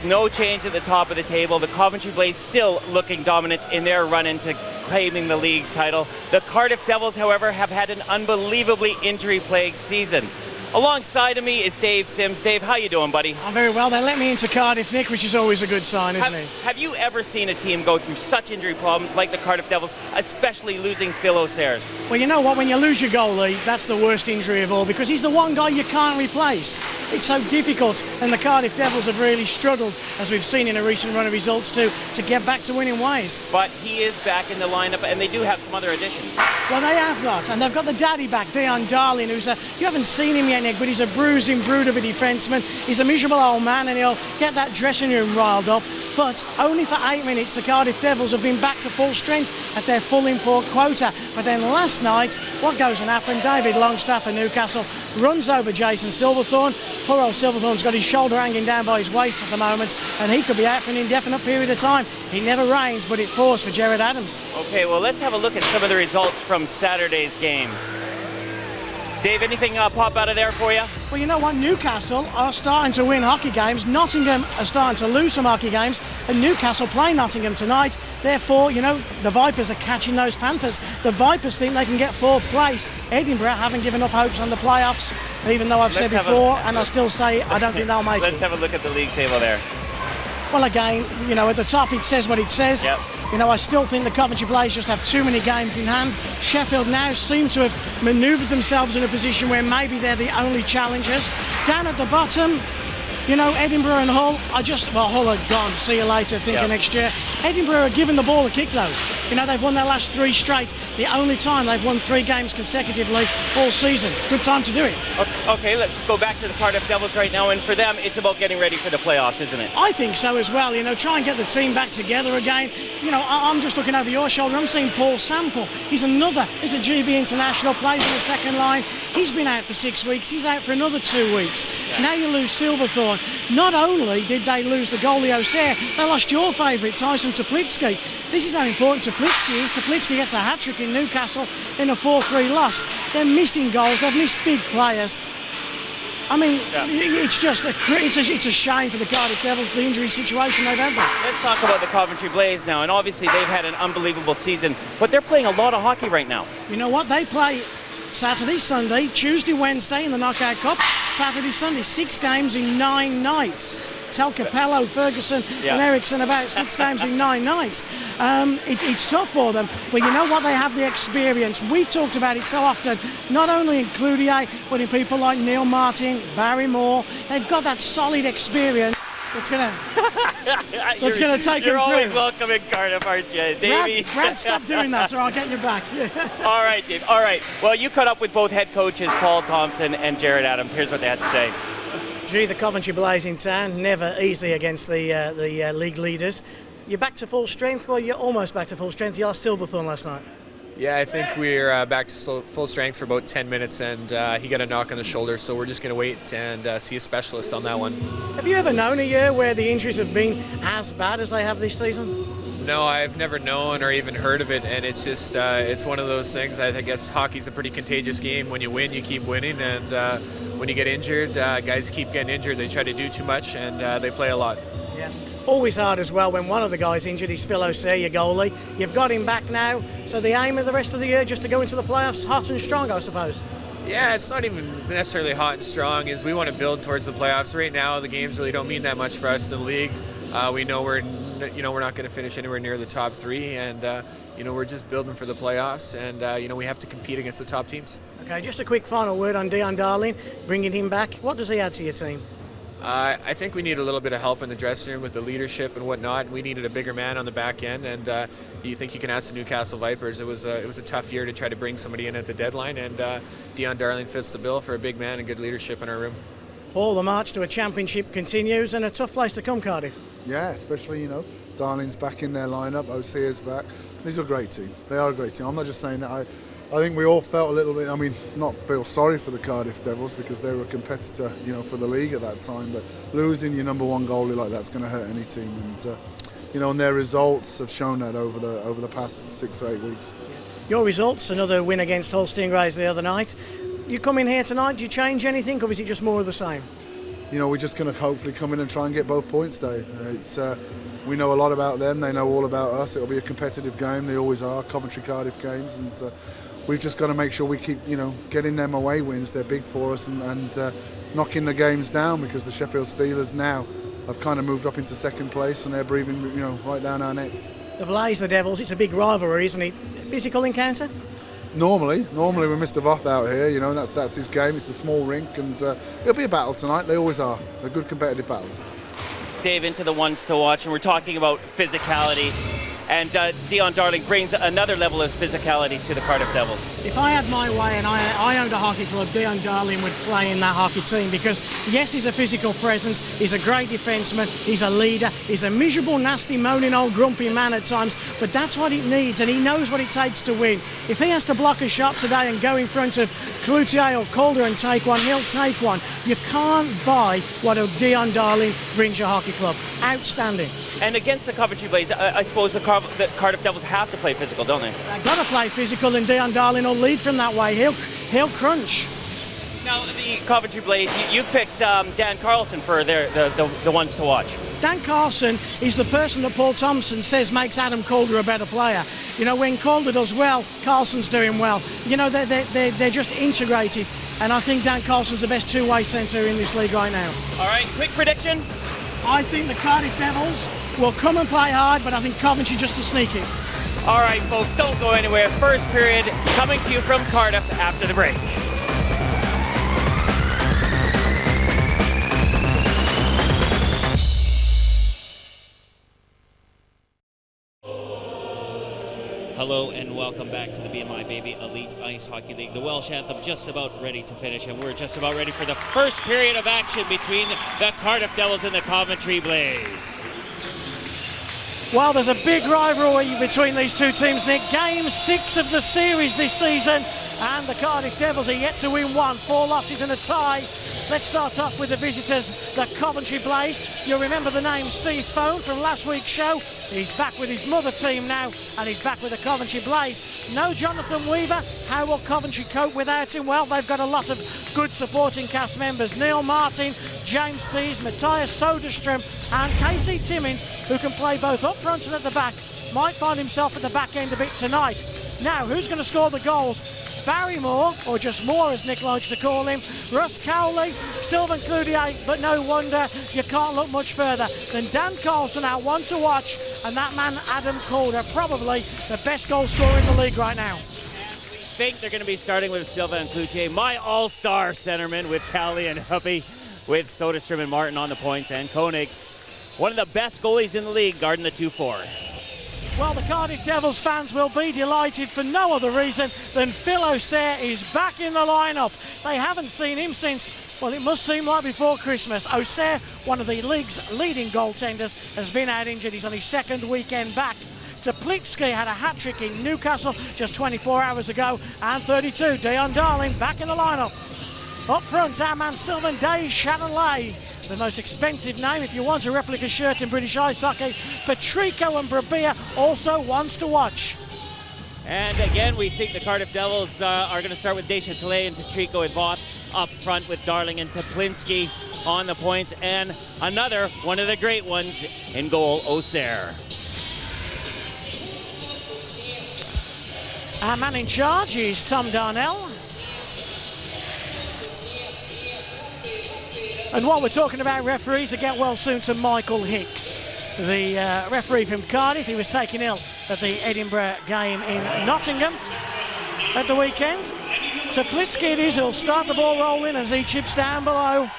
no change at the top of the table. The Coventry Blaze still looking dominant in their run into claiming the league title. The Cardiff Devils, however, have had an unbelievably injury-plagued season. Alongside of me is Dave Sims. Dave, how you doing, buddy? I'm very well. They let me into Cardiff, Nick, which is always a good sign, isn't it? Have you ever seen a team go through such injury problems like the Cardiff Devils, especially losing Phil O'Sears? Well, you know what? When you lose your goalie, that's the worst injury of all, because he's the one guy you can't replace. It's so difficult, and the Cardiff Devils have really struggled, as we've seen in a recent run of results, to get back to winning ways. But he is back in the lineup, and they do have some other additions. Well, they have that, and they've got the daddy back, Dion Darling, who's you haven't seen him yet, Nick, but he's a bruising brood of a defenceman. He's a miserable old man, and he'll get that dressing room riled up. But only for 8 minutes, the Cardiff Devils have been back to full strength at their full import quota. But then last night, what goes and happened? David Longstaff of Newcastle runs over Jason Silverthorne. Poor old Silverthorne's got his shoulder hanging down by his waist at the moment, and he could be out for an indefinite period of time. It never rains, but it pours for Jared Adams. Okay, well, let's have a look at some of the results from Saturday's games. Dave, anything pop out of there for you? Well, you know what? Newcastle are starting to win hockey games. Nottingham are starting to lose some hockey games. And Newcastle play Nottingham tonight. Therefore, you know, the Vipers are catching those Panthers. The Vipers think they can get fourth place. Edinburgh haven't given up hopes on the playoffs, even though I've said before, and I still say I don't think they'll make it. Let's have a look at the league table there. Well, again, you know, at the top it says what it says. Yep. You know, I still think the Coventry Blaze just have too many games in hand. Sheffield now seem to have manoeuvred themselves in a position where maybe they're the only challengers. Down at the bottom, you know, Edinburgh and Hull, Hull are gone. See you later, think of next year. Edinburgh are giving the ball a kick, though. You know, they've won their last 3 straight. The only time they've won 3 games consecutively all season. Good time to do it. Okay, let's go back to the Cardiff Devils right now, and for them, it's about getting ready for the playoffs, isn't it? I think so as well. You know, try and get the team back together again. You know, I'm just looking over your shoulder. I'm seeing Paul Sample. He's a GB international, plays in the second line. He's been out for 6 weeks. He's out for another 2 weeks. Yeah. Now you lose Silverthorne. Not only did they lose the goalie O'Sear, they lost your favourite, Tyson Toplitsky. This is how important Toplitsky is. Toplitsky gets a hat-trick in Newcastle in a 4-3 loss. They're missing goals. They've missed big players. I mean, it's just it's a shame for the Cardiff Devils, the injury situation they've had there. Let's talk about the Coventry Blaze now, and obviously they've had an unbelievable season, but they're playing a lot of hockey right now. You know what? They play Saturday, Sunday, Tuesday, Wednesday in the Knockout Cup, Saturday, Sunday, 6 games in 9 nights. Tell Capello, Ferguson and Ericsson about 6 games in 9 nights. It's tough for them, but you know what? They have the experience. We've talked about it so often, not only in Cloutier, but in people like Neil Martin, Barry Moore. They've got that solid experience that's going to take them through. You're always welcome in Cardiff, aren't you, Davey? Brad, stop doing that, or I'll get you back. All right, Dave. All right. Well, you caught up with both head coaches, Paul Thompson and Jared Adams. Here's what they had to say. Gee, the Coventry Blaze in town, never easy against the league leaders. You're back to full strength? Well, you're almost back to full strength. You lost Silverthorne last night. Yeah, I think we're back to full strength for about 10 minutes, and he got a knock on the shoulder, so we're just going to wait and see a specialist on that one. Have you ever known a year where the injuries have been as bad as they have this season? No, I've never known or even heard of it, and it's just it's one of those things. I guess hockey's a pretty contagious game. When you win, you keep winning, and when you get injured, guys keep getting injured. They try to do too much, and they play a lot. Yeah. Always hard as well when one of the guys injured is Phil O'Sear, your goalie. You've got him back now, so the aim of the rest of the year just to go into the playoffs hot and strong, I suppose. Yeah, it's not even necessarily hot and strong. Is we want to build towards the playoffs. Right now, the games really don't mean that much for us in the league. We know we're not going to finish anywhere near the top 3, and we're just building for the playoffs, and we have to compete against the top teams. Okay, just a quick final word on Dion Darling, bringing him back. What does he add to your team? I think we need a little bit of help in the dressing room with the leadership and whatnot. We needed a bigger man on the back end, and you think you can ask the Newcastle Vipers. It was a tough year to try to bring somebody in at the deadline, and Dion Darling fits the bill for a big man and good leadership in our room. Paul, the march to a championship continues, and a tough place to come, Cardiff. Yeah, especially, Darling's back in their lineup, O'Sear's back. These are a great team. They are a great team. I'm not just saying that. I think we all felt a little bit, not feel sorry for the Cardiff Devils because they were a competitor, for the league at that time. But losing your number 1 goalie like that's going to hurt any team. And, and their results have shown that over the past 6 or 8 weeks. Your results, another win against Hull Stingrays the other night. You come in here tonight, do you change anything, or is it just more of the same? we're just going to hopefully come in and try and get both points today. We know a lot about them, they know all about us. It'll be a competitive game, they always are, Coventry Cardiff games, and we've just got to make sure we keep getting them away wins. They're big for us, and knocking the games down, because the Sheffield Steelers now have kind of moved up into second place and they're breathing right down our necks. The Blaze, the Devils, it's a big rivalry, isn't it? Physical encounter? Normally with Mr. Voth out here, that's his game. It's a small rink, and it'll be a battle tonight. They always are. They're good competitive battles. Dave, into the ones to watch, and we're talking about physicality, and Dion Darling brings another level of physicality to the Cardiff Devils. If I had my way and I owned a hockey club, Dion Darling would play in that hockey team, because yes, he's a physical presence, he's a great defenseman, he's a leader, he's a miserable, nasty, moaning old grumpy man at times, but that's what it needs, and he knows what it takes to win. If he has to block a shot today and go in front of Cloutier or Calder and take one, he'll take one. You can't buy what a Dion Darling brings your hockey club. Outstanding. And against the Coventry Blaze, I suppose the Cardiff Devils have to play physical, don't they? They've got to play physical, and Dion Darling will lead from that way. He'll crunch. Now, the Coventry Blaze, you picked Dan Carlson for the ones to watch. Dan Carlson is the person that Paul Thompson says makes Adam Calder a better player. When Calder does well, Carlson's doing well. They're just integrated, and I think Dan Carlson's the best two-way centre in this league right now. All right, quick prediction. I think the Cardiff Devils will come and play hard, but I think Coventry just to sneak it. All right, folks, don't go anywhere. First period coming to you from Cardiff after the break. Hello and welcome back to the BMI Baby Elite Ice Hockey League. The Welsh anthem just about ready to finish, and we're just about ready for the first period of action between the Cardiff Devils and the Coventry Blaze. Well, there's a big rivalry between these two teams, Nick. Game 6 of the series this season, and the Cardiff Devils are yet to win one. 4 losses and a tie. Let's start off with the visitors, the Coventry Blaze. You'll remember the name Steve Fohn from last week's show. He's back with his mother team now, and he's back with the Coventry Blaze. No Jonathan Weaver. How will Coventry cope without him? Well, they've got a lot of good supporting cast members. Neil Martin, James Pease, Matthias Soderstrom, and Casey Timmins, who can play both up front and at the back. Might find himself at the back end a bit tonight. Now, who's going to score the goals? Barry Moore, or just Moore as Nick likes to call him, Russ Cowley, Sylvain Cloutier, but no wonder you can't look much further than Dan Carlson, our one to watch, and that man Adam Calder, probably the best goal scorer in the league right now. I think they're going to be starting with Sylvain Cloutier, my all-star centerman, with Cowley and Huppy, with Soderstrom and Martin on the points, and Koenig, one of the best goalies in the league, guarding the 2-4. Well, the Cardiff Devils fans will be delighted for no other reason than Phil Auxerre is back in the lineup. They haven't seen him since, well, it must seem like before Christmas. Auxerre, one of the league's leading goaltenders, has been out injured. He's on his second weekend back. Toplitsky had a hat-trick in Newcastle just 24 hours ago, and 32, Dion Darling back in the lineup. Up front, our man Sylvain Chanelay, the most expensive name if you want a replica shirt in British ice hockey. Patrico and Brabia also wants to watch. And again, we think the Cardiff Devils are going to start with Deschatelet and Patrico and Voth up front, with Darling and Toplinsky on the points, and another one of the great ones in goal, Auxerre. Our man in charge is Tom Darnell. And while we're talking about referees, I get well soon to Michael Hicks, the referee from Cardiff. He was taken ill at the Edinburgh game in Nottingham at the weekend. Toplitsky it is, he'll start the ball rolling as he chips down below.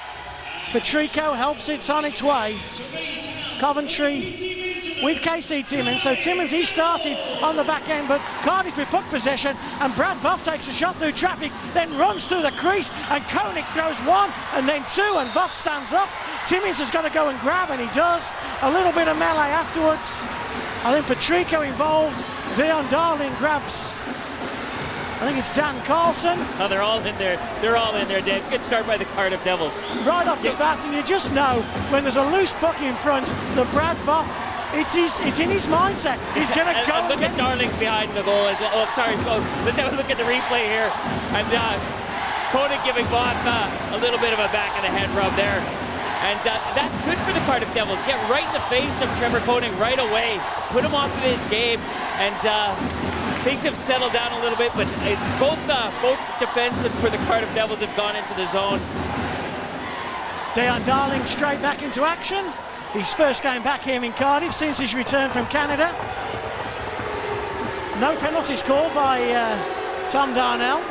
Patrico helps it on its way. Coventry with KC Timmins. So Timmins, he started on the back end, but Cardiff with puck possession, and Brad Voth takes a shot through traffic, then runs through the crease, and Koenig throws one, and then two, and Voth stands up. Timmins has got to go and grab, and he does. A little bit of melee afterwards. I think Patrico involved. Dion Darling grabs. I think it's Dan Carlson. Oh, they're all in there. They're all in there, Dave. Good start by the Cardiff Devils. Right off the bat, and you just know when there's a loose puck in front, the Brad Voth, it's in his mindset. He's going to go. And look at Darling behind the goal as well. Oh, sorry. Oh, let's have a look at the replay here. And Koenig giving Voth a little bit of a back and a head rub there. And that's good for the Cardiff Devils. Get right in the face of Trevor Koenig right away. Put him off of his game. And things have settled down a little bit, but both defensemen for the Cardiff Devils have gone into the zone. Deon Darling straight back into action. His first game back here in Cardiff since his return from Canada. No penalties called by Tom Darnell.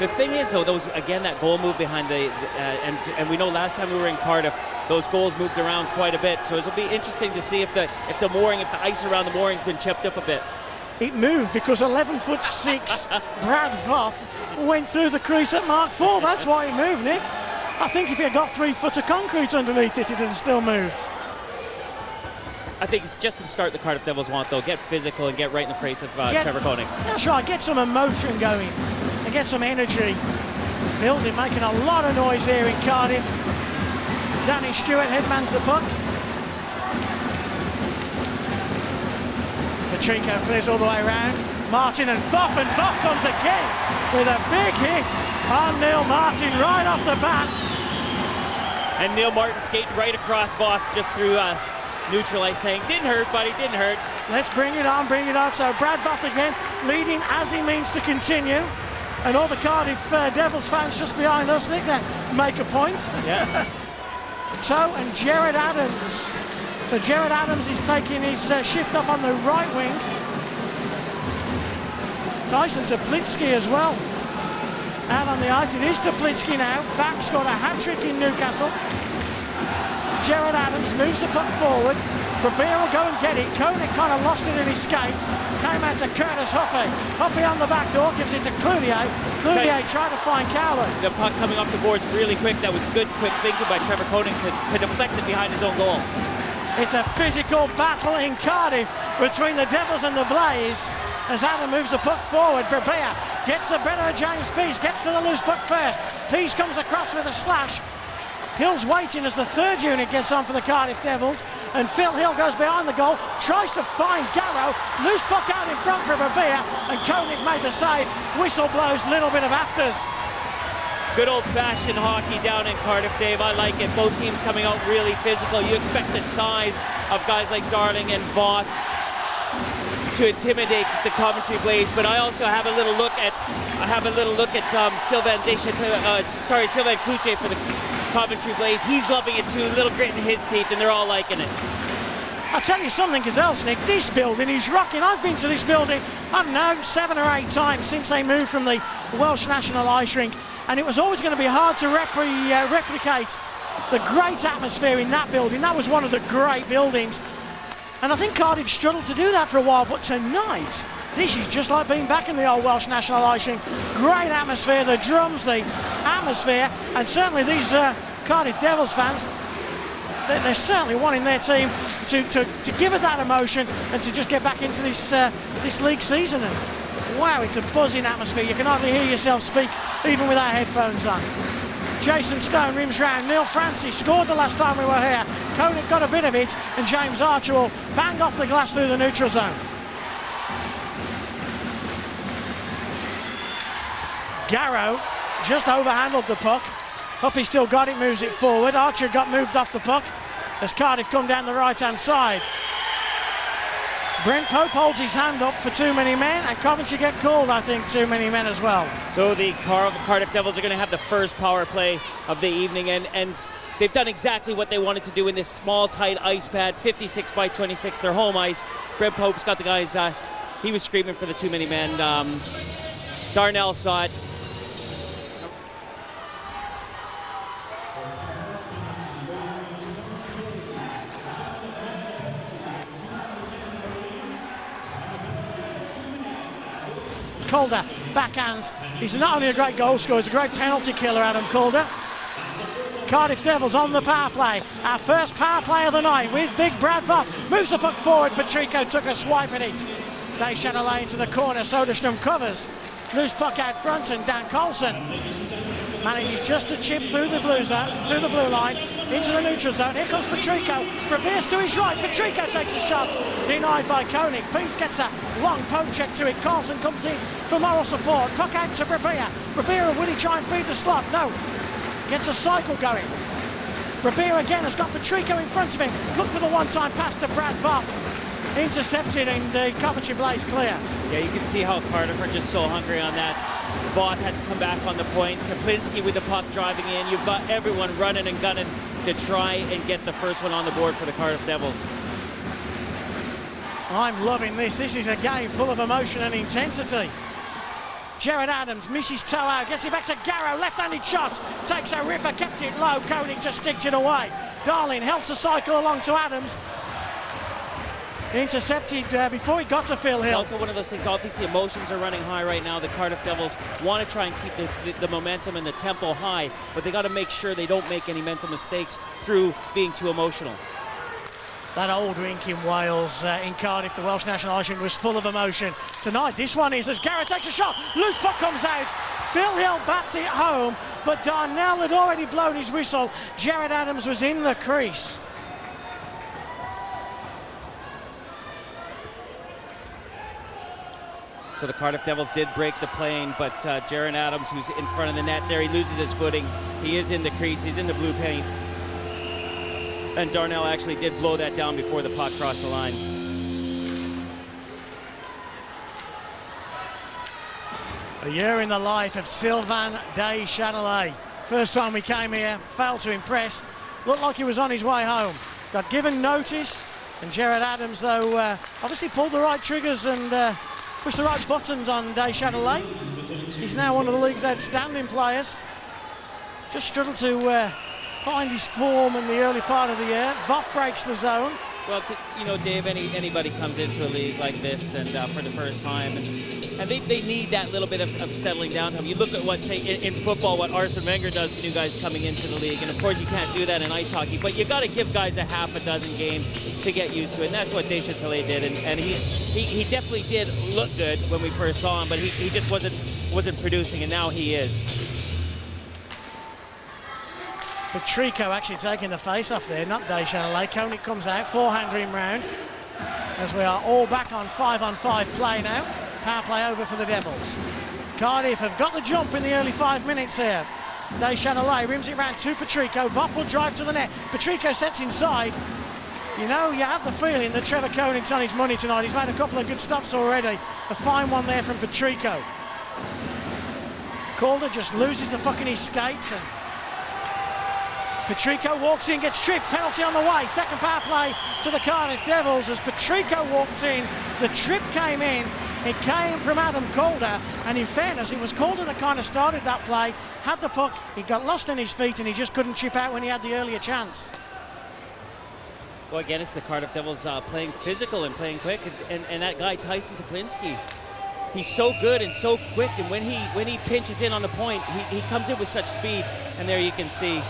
The thing is, though, again, that goal move behind and we know last time we were in Cardiff, those goals moved around quite a bit. So it'll be interesting to see if the ice around the mooring's been chipped up a bit. It moved because 11'6" Brad Voth went through the crease at Mark 4. That's why it moved, Nick. I think if he had got 3 foot of concrete underneath it, it would have still moved. I think it's just the start the Cardiff Devils want, though. Get physical and get right in the face of Trevor Koenig. That's right. Get some emotion going and get some energy building, making a lot of noise here in Cardiff. Danny Stewart headmans the puck. Patrico clears all the way around. Martin and Voth comes again with a big hit on Neil Martin right off the bat. And Neil Martin skating right across Voth just through neutral ice, saying, didn't hurt, buddy, didn't hurt. Let's bring it on. So Brad Voth again, leading as he means to continue. And all the Cardiff Devils fans just behind us, Nick, that make a point. Yeah. Toe and Jared Adams. So Jared Adams is taking his shift up on the right wing. Tyson Toplitsky as well. Out on the ice, it is Toplitsky now. Back scored a hat-trick in Newcastle. Jared Adams moves the puck forward. Rabir will go and get it. Koenig kind of lost it in his skates. Came out to Curtis Hoppe. Hoppe on the back door, gives it to Cloutier. Cloutier trying to find Cowler. The puck coming off the boards really quick. That was good, quick thinking by Trevor Koenig to deflect it behind his own goal. It's a physical battle in Cardiff between the Devils and the Blaze. As Adam moves the puck forward, Rabir gets the better of James Peace, gets to the loose puck first. Peace comes across with a slash. Hill's waiting as the third unit gets on for the Cardiff Devils, and Phil Hill goes behind the goal, tries to find Garrow, loose puck out in front for Rabir, and Koenig made the save. Whistle blows, little bit of afters. Good old-fashioned hockey down in Cardiff, Dave. I like it. Both teams coming out really physical. You expect the size of guys like Darling and Voth to intimidate the Coventry Blaze, but I also have a little look at Sylvain Cloutier for the Coventry Blaze. He's loving it too. A little grit in his teeth, and they're all liking it. I'll tell you something else, Nick. This building is rocking. I've been to this building, I don't know, 7 or 8 times since they moved from the Welsh National Ice Rink, and it was always going to be hard to replicate the great atmosphere in that building. That was one of the great buildings. And I think Cardiff struggled to do that for a while, but tonight, this is just like being back in the old Welsh National Ice Rink. Great atmosphere, the drums, the atmosphere, and certainly these Cardiff Devils fans, they're certainly wanting their team to give it that emotion and to just get back into this league season. And wow, it's a buzzing atmosphere. You can hardly hear yourself speak, even without headphones on. Jason Stone rims round. Neil Francis scored the last time we were here. Koenig got a bit of it, and James Archer will bang off the glass through the neutral zone. Garrow just overhandled the puck. Hoppe still got it, moves it forward. Archer got moved off the puck as Cardiff come down the right-hand side. Brent Pope holds his hand up for too many men, and Coventry get called, I think, too many men as well. So the Cardiff Devils are going to have the first power play of the evening, and they've done exactly what they wanted to do in this small, tight ice pad, 56 by 26, their home ice. Brent Pope's got the guys, he was screaming for the too many men. Darnell saw it. Calder, backhand. He's not only a great goal scorer, he's a great penalty killer, Adam Calder. Cardiff Devils on the power play. Our first power play of the night with big Brad Voth. Moves the puck forward, Patrico took a swipe at it. They shed a lane into the corner, Soderstrom covers. Loose puck out front, and Dan Carlson manages just to chip through the blue line, into the neutral zone. Here comes Patrico. Rabir's to his right. Patrico takes a shot, denied by Koenig. Peace gets a long poke check to it. Carlson comes in for moral support. Puck out to Rabir. Rabir, will he try and feed the slot? No. Gets a cycle going. Rabir again has got Patrico in front of him. Look for the one-time pass to Brad Voff. Intercepted and the Coventry Blaze clear. Yeah, you can see how Cardiff are just so hungry on that. Vaught had to come back on the point. Toplinski with the puck driving in. You've got everyone running and gunning to try and get the first one on the board for the Cardiff Devils. I'm loving this. This is a game full of emotion and intensity. Jared Adams misses toe out, gets it back to Garrow, left-handed shot, takes a ripper, kept it low, Koenig just sticked it away. Darling helps the cycle along to Adams. Intercepted before he got to Phil Hill. It's also one of those things, obviously emotions are running high right now. The Cardiff Devils want to try and keep the momentum and the tempo high, but they got to make sure they don't make any mental mistakes through being too emotional. That old rink in Wales, in Cardiff, the Welsh national Ocean was full of emotion. Tonight, this one is as Garrett takes a shot, loose puck comes out, Phil Hill bats it home, but Darnell had already blown his whistle. Jared Adams was in the crease. So the Cardiff Devils did break the plane, but Jaron Adams, who's in front of the net there, he loses his footing. He is in the crease, he's in the blue paint. And Darnell actually did blow that down before the puck crossed the line. A year in the life of Sylvain Deschanelais. First time we came here, failed to impress. Looked like he was on his way home. Got given notice, and Jared Adams, though, obviously pulled the right triggers and pushed the right buttons on Deschanelais. He's now one of the league's outstanding players. Just struggled to find his form in the early part of the year. Voff breaks the zone. Well, you know, Dave, anybody comes into a league like this and for the first time, and they need that little bit of settling down time. You look at what, say, in football, what Arsene Wenger does to new guys coming into the league, and of course you can't do that in ice hockey, but you got to give guys a half a dozen games to get used to it, and that's what Deschanelais did, and he definitely did look good when we first saw him, but he just wasn't producing, and now he is. Patrico actually taking the face off there, not Deschanelais. Koenig comes out, forehand him round. As we are all back on 5-on-5 play now. Power play over for the Devils. Cardiff have got the jump in the early 5 minutes here. Deschanelais rims it round to Patrico. Voff will drive to the net. Patrico sets inside. You know, you have the feeling that Trevor Koenig's on his money tonight. He's made a couple of good stops already. A fine one there from Patrico. Calder just loses the puck in his skates, and Patrico walks in, gets tripped, penalty on the way. Second power play to the Cardiff Devils as Patrico walks in. The trip came in. It came from Adam Calder, and in fairness, it was Calder that kind of started that play, had the puck, he got lost on his feet, and he just couldn't chip out when he had the earlier chance. Well, again, it's the Cardiff Devils playing physical and playing quick, and that guy Tyson Toplinski, he's so good and so quick, and when he pinches in on the point, he comes in with such speed, and there you can see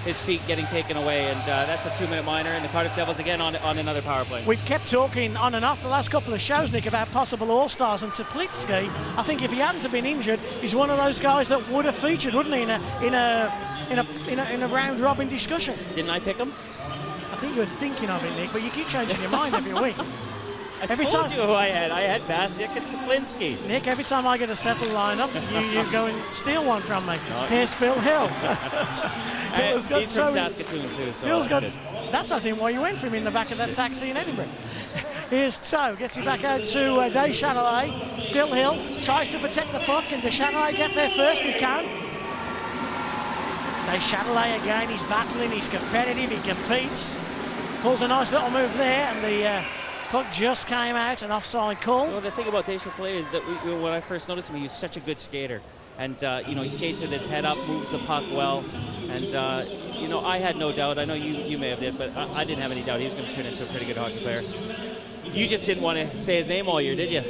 his feet getting taken away, and that's a 2-minute minor, and the Cardiff Devils again on another power play. We've kept talking on and off the last couple of shows, Nick, about possible all-stars, and Toplinski, I think if he hadn't have been injured, he's one of those guys that would have featured, wouldn't he, in a round-robin discussion. Didn't I pick him? I think you're thinking of it, Nick, but you keep changing your mind every week. Every told you who I had. I had Bastiak and Toplinski. Nick, every time I get a settled lineup, you go and steal one from me. Here's Phil Hill. He's from Saskatoon too, so that's I think why you went for him in the back of that taxi in Edinburgh. Here's Toe, gets it back out to Deschanelais. Phil Hill tries to protect the puck, and Deschanelais get there first, he can. Deschanelais again, he's battling, he's competitive, he competes. Pulls a nice little move there, and the puck just came out, an offside call. Well, the thing about Deschanelais is that when I first noticed him, he was such a good skater. And, you know, he skates with his head up, moves the puck well. And, you know, I had no doubt. I know you may have did, but I didn't have any doubt he was going to turn into a pretty good hockey player. You just didn't want to say his name all year, did you?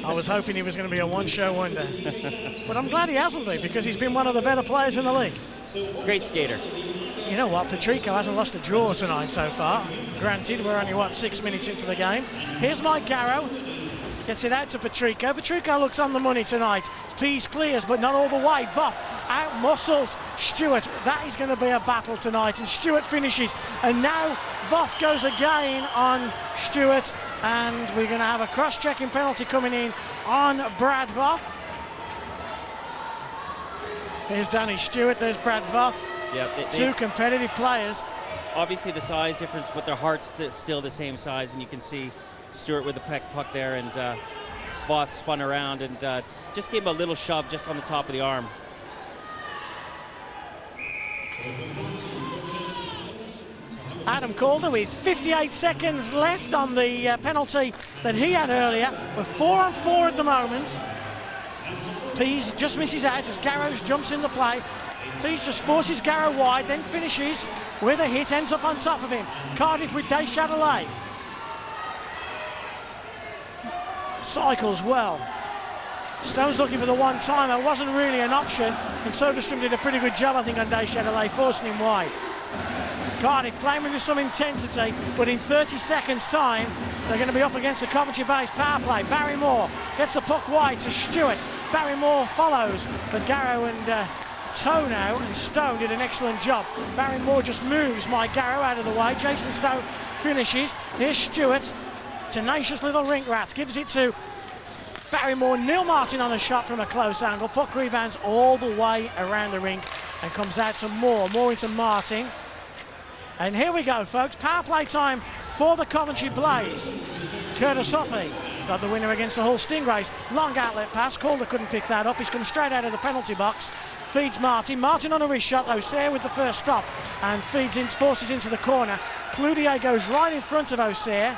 I was hoping he was going to be a one-show wonder. But I'm glad he hasn't been, because he's been one of the better players in the league. Great skater. You know what, Patrico hasn't lost a draw tonight so far. Granted, we're only, 6 minutes into the game. Here's Mike Garrow. Gets it out to Patrico. Patrico looks on the money tonight. Pease clears, but not all the way. Voff out muscles Stewart. That is going to be a battle tonight, and Stewart finishes. And now Voff goes again on Stewart, and we're going to have a cross-checking penalty coming in on Brad Voff. Here's Danny Stewart, there's Brad Voff. Yeah, Two competitive players. Obviously the size difference, but their heart's still the same size, and you can see Stewart with the puck there, and Voth spun around and just gave him a little shove just on the top of the arm. Adam Calder with 58 seconds left on the penalty that he had earlier. We're 4-on-4 at the moment. Pease just misses out as Garrows jumps in the play. Pease just forces Garrow wide, then finishes with a hit, ends up on top of him. Cardiff with Deschatelet. Cycles well. Stone's looking for the one-timer. Wasn't really an option, and Soderstrom did a pretty good job, I think, on Deschatelet, forcing him wide. Cardiff playing with some intensity, but in 30 seconds' time, they're going to be up against the Coventry-based power play. Barry Moore gets the puck wide to Stewart. Barry Moore follows, but Garrow and Tono and Stone did an excellent job. Barry Moore just moves Mike Garrow out of the way. Jason Stone finishes. Here's Stewart. Tenacious little rink rat. Gives it to Barry Moore. Neil Martin on a shot from a close angle. Puck rebounds all the way around the rink and comes out to Moore. Moore into Martin. And here we go, folks. Power play time for the Coventry Blaze. Curtis Hoppy got the winner against the Hull Stingrays. Long outlet pass. Calder couldn't pick that up. He's come straight out of the penalty box. Feeds Martin. Martin on a wrist shot. O'Sea with the first stop and feeds in, forces into the corner. Cloutier goes right in front of O'Sea.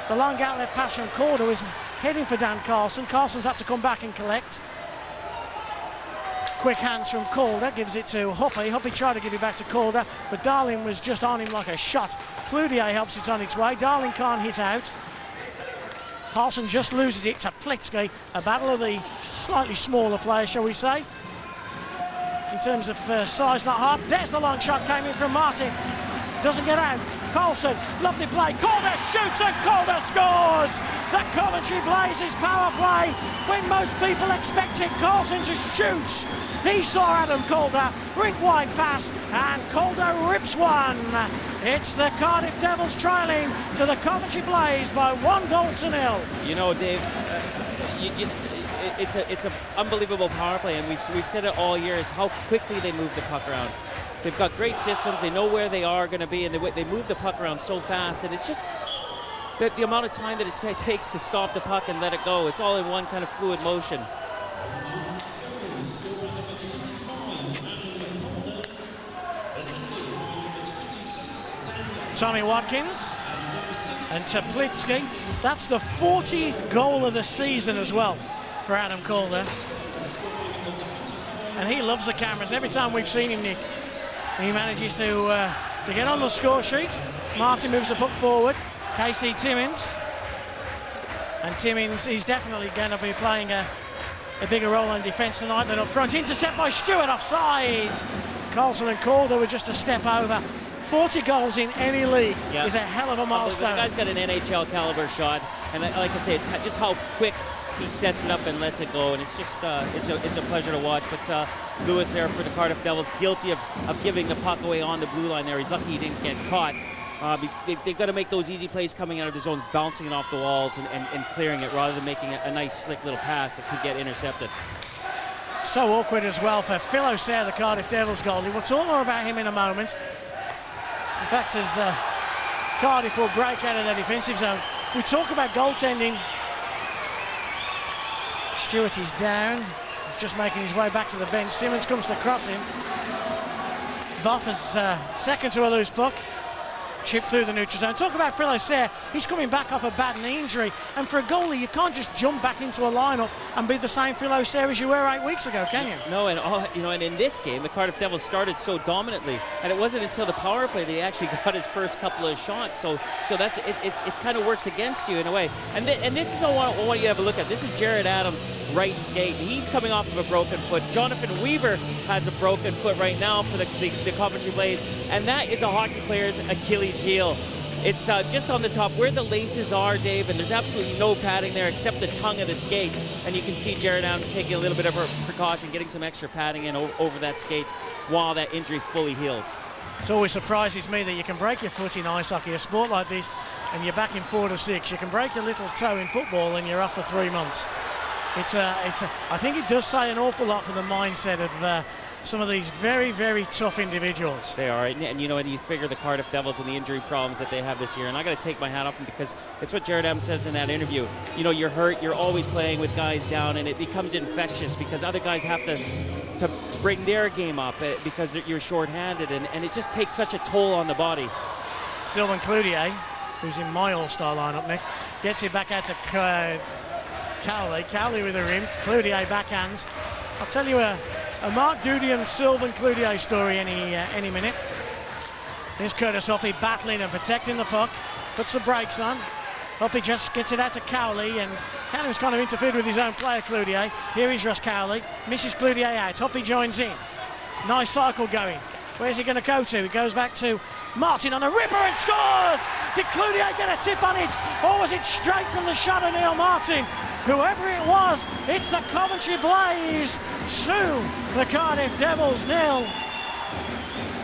The long outlet pass from Calder was heading for Dan Carlson. Carlson's had to come back and collect. Quick hands from Calder, gives it to Hoppy. Hoppy tried to give it back to Calder, but Darling was just on him like a shot. Cloutier helps it on its way. Darling can't hit out. Carlson just loses it to Plitsky. A battle of the slightly smaller players, shall we say. In terms of size, not hard. There's the long shot, came in from Martin. Doesn't get out. Carlson, lovely play. Calder shoots and Calder scores! The Coventry Blazes power play. When most people expected Carlson to shoot, he saw Adam Calder, rink wide pass, and Calder rips one. It's the Cardiff Devils trailing to the Coventry Blaze by 1-0. You know, Dave, it's an unbelievable power play, and we've said it all year. It's how quickly they move the puck around. They've got great systems. They know where they are going to be, and they move the puck around so fast. And it's just that the amount of time that it takes to stop the puck and let it go. It's all in one kind of fluid motion. Tommy Watkins and Teplitsky. That's the 40th goal of the season as well for Adam Calder. And he loves the cameras. Every time we've seen him, Nick, he manages to get on the score sheet. Martin moves the puck forward. Casey Timmins. And Timmins, he's definitely going to be playing a bigger role in defence tonight than up front. Intercept by Stewart, offside. Carlson and Calder were just a step over. 40 goals in any league is a hell of a milestone. The guy's got an NHL caliber shot, and like I say, it's just how quick he sets it up and lets it go, and it's just it's a pleasure to watch. But Lewis there for the Cardiff Devils, guilty of giving the puck away on the blue line there. He's lucky he didn't get caught. They've got to make those easy plays coming out of the zone, bouncing it off the walls and clearing it, rather than making a nice slick little pass that could get intercepted. So awkward as well for Phil O'Sea, the Cardiff Devils goalie. We'll talk more about him in a moment. In fact, as Cardiff will break out of their defensive zone. We talk about goaltending. Stewart is down. He's just making his way back to the bench. Simmons comes to cross him. Voth is second to a loose puck. Chip through the neutral zone. Talk about Phil O'Sea. He's coming back off a bad knee injury, and for a goalie, you can't just jump back into a lineup and be the same Phil O'Sea as you were 8 weeks ago, can you? No, and in this game, the Cardiff Devils started so dominantly, and it wasn't until the power play that he actually got his first couple of shots. So that's it kind of works against you in a way. And this is what I want you to have a look at. This is Jared Adams' right skate. He's coming off of a broken foot. Jonathan Weaver has a broken foot right now for the Coventry Blaze, and that is a hockey player's Achilles heel. It's just on the top where the laces are, Dave, and there's absolutely no padding there except the tongue of the skate. And you can see Jared Adams taking a little bit of a precaution, getting some extra padding in over that skate while that injury fully heals. It always surprises me that you can break your foot in ice hockey, a sport like this, and you're back in 4 to 6. You can break your little toe in football and you're off for 3 months. I think it does say an awful lot for the mindset some of these very, very tough individuals. They are, and you know, and you figure the Cardiff Devils and the injury problems that they have this year, and I got to take my hat off them because it's what Jared M says in that interview. You know, you're hurt, you're always playing with guys down, and it becomes infectious because other guys have to bring their game up because you're shorthanded, and it just takes such a toll on the body. Sylvain Cloutier, who's in my all-star lineup, Nick, gets it back out to Cowley. Cowley with a rim. Cloutier backhands. I'll tell you a Mark Doody and Sylvain Cloutier story any minute. Here's Curtis Hoppy battling and protecting the puck. Puts the brakes on. Hoppy just gets it out to Cowley, and Cowley's kind of interfered with his own player, Cloutier. Here is Ross Cowley. Misses Cloutier out. Hoppy joins in. Nice cycle going. Where's he going to go to? He goes back to Martin on a ripper and scores! Did Cloutier get a tip on it? Or was it straight from the shot of Neil Martin? Whoever it was, it's the Coventry Blaze 2, the Cardiff Devils 0.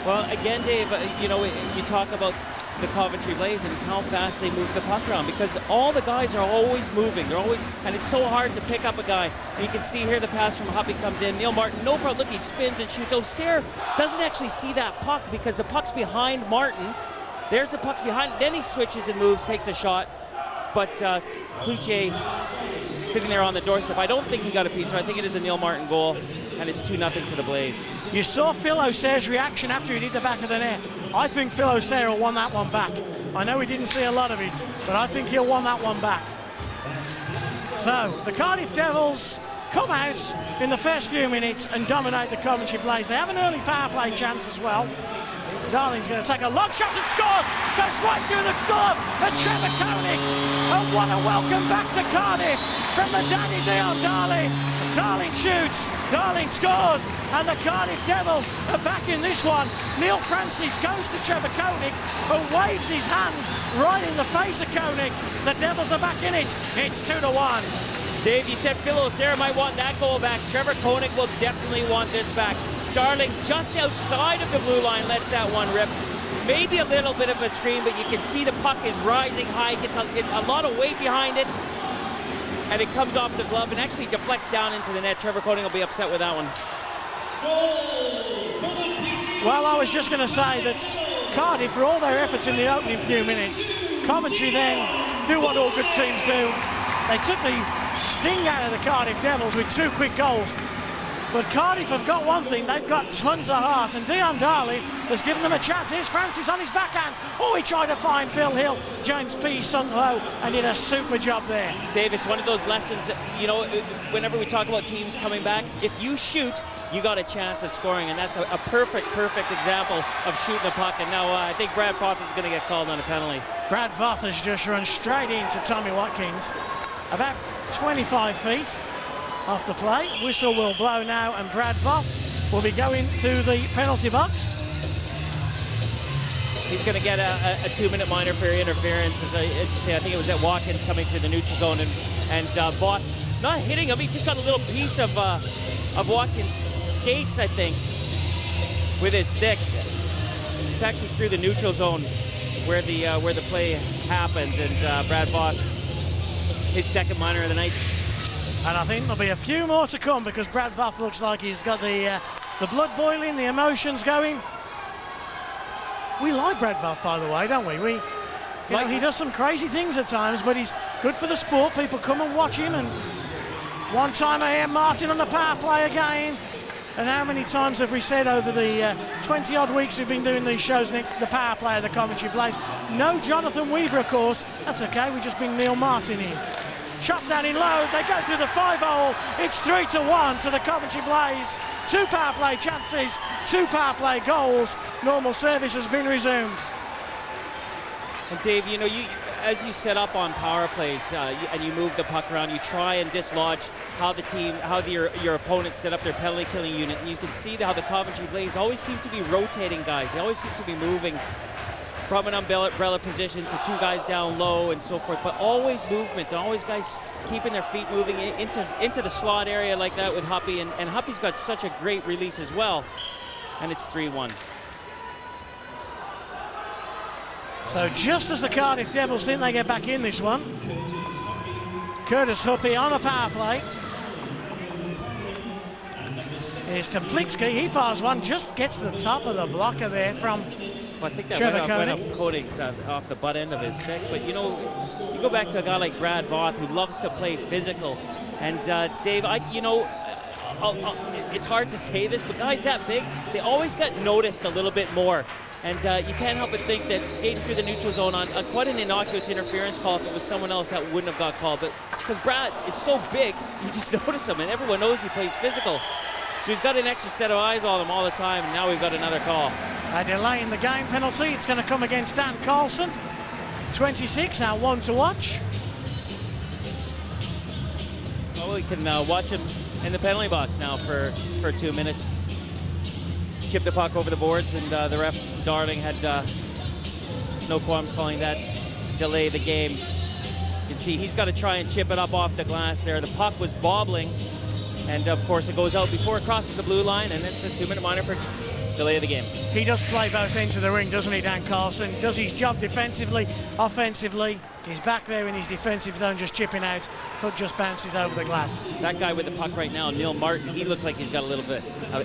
Well, again, Dave, you know, you talk about the Coventry Blaze and it's how fast they move the puck around, because all the guys are always moving. They're always, and it's so hard to pick up a guy. And you can see here the pass from Hoppy comes in. Neil Martin, no problem. Look, he spins and shoots. O'Sare doesn't actually see that puck because the puck's behind Martin. There's the puck's behind. Then he switches and moves, takes a shot. But Cloutier sitting there on the doorstep. I don't think he got a piece of it. I think it is a Neil Martin goal, and it's 2-0 to the Blaze. You saw Phil O'Sare's reaction after he did the back of the net. I think Phil O'Sare will won that one back. I know we didn't see a lot of it, but I think he'll won that one back. So, the Cardiff Devils come out in the first few minutes and dominate the Coventry Blaze. They have an early power play chance as well. Darling's going to take a long shot and score. Goes right through the glove of Trevor Koenig. And what a welcome back to Cardiff from the Danny Dion Darling. Darling shoots, Darling scores, and the Cardiff Devils are back in this one. Neil Francis goes to Trevor Koenig, who waves his hand right in the face of Koenig. The Devils are back in it. It's 2-1. Dave, you said Phil O'Sare might want that goal back. Trevor Koenig will definitely want this back. Darling just outside of the blue line lets that one rip. Maybe a little bit of a screen, but you can see the puck is rising high, gets a lot of weight behind it, and it comes off the glove and actually deflects down into the net. Trevor Koenig will be upset with that one. Well, I was just going to say that Cardiff, for all their efforts in the opening few minutes, Coventry then do what all good teams do. They took the sting out of the Cardiff Devils with 2 quick goals. But Cardiff have got one thing, they've got tons of heart, and Dion Darley has given them a chance. Here's Francis on his backhand. Oh, he tried to find Phil Hill. James P. sunk low and did a super job there. Dave, it's one of those lessons that, you know, whenever we talk about teams coming back, if you shoot, you got a chance of scoring, and that's a perfect example of shooting the puck. And now I think Brad Foth is going to get called on a penalty. Brad Foth has just run straight into Tommy Watkins, about 25 feet. Off the play, whistle will blow now, and Brad Foth will be going to the penalty box. He's going to get a 2-minute minor for interference. As you say, I think it was at Watkins coming through the neutral zone, and Foth not hitting him. He just got a little piece of Watkins' skates, I think, with his stick. It's actually through the neutral zone where the play happened, and Brad Foth, his second minor of the night. And I think there'll be a few more to come because Brad Foth looks like he's got the blood boiling, the emotions going. We like Brad Foth, by the way, don't we? You know, he does some crazy things at times, but he's good for the sport. People come and watch him. And one time I hear Martin on the power play again. And how many times have we said over the 20-odd weeks we've been doing these shows, Nick, the power play of the Coventry Blaze? No Jonathan Weaver, of course. That's okay, we just bring Neil Martin in. Shot down in low, they go through the 5-hole. It's 3-1 to the Coventry Blaze. 2 power play chances, 2 power play goals. Normal service has been resumed. And Dave, you know, as you set up on power plays and you move the puck around, you try and dislodge how your opponents set up their penalty killing unit, and you can see how the Coventry Blaze always seem to be rotating guys. They always seem to be moving from an umbrella position to 2 guys down low and so forth, but always movement, always guys keeping their feet moving into the slot area like that with Hoppy, and Hoppy's got such a great release as well, and it's 3-1. So just as the Cardiff Devils think they get back in this one, Curtis Hoppy on a power play. Here's Teplitsky. He fires one, just gets to the top of the blocker there from Well, I think that Trevor went Koenig. off Koenig's off the butt end of his stick. But, you know, you go back to a guy like Brad Voth who loves to play physical. And, Dave, it's hard to say this, but guys that big, they always get noticed a little bit more. And you can't help but think that skating through the neutral zone on quite an innocuous interference call, if it was someone else, that wouldn't have got called. But because Brad, it's so big, you just notice him, and everyone knows he plays physical. So he's got an extra set of eyes on him all the time, and now we've got another call. a delay in the game penalty. It's going to come against Dan Carlson. 26, now one to watch. Well, we can watch him in the penalty box now for 2 minutes. Chip the puck over the boards, and the ref, Darling, had no qualms calling that delay the game. You can see he's got to try and chip it up off the glass there. The puck was bobbling, and of course it goes out before it crosses the blue line, and it's a 2-minute minor for delay of the game. He does play both ends of the ring, doesn't he, Dan Carlson? Does his job defensively, offensively. He's back there in his defensive zone, just chipping out. Puck just bounces over the glass. That guy with the puck right now, Neil Martin, he looks like he's got a little bit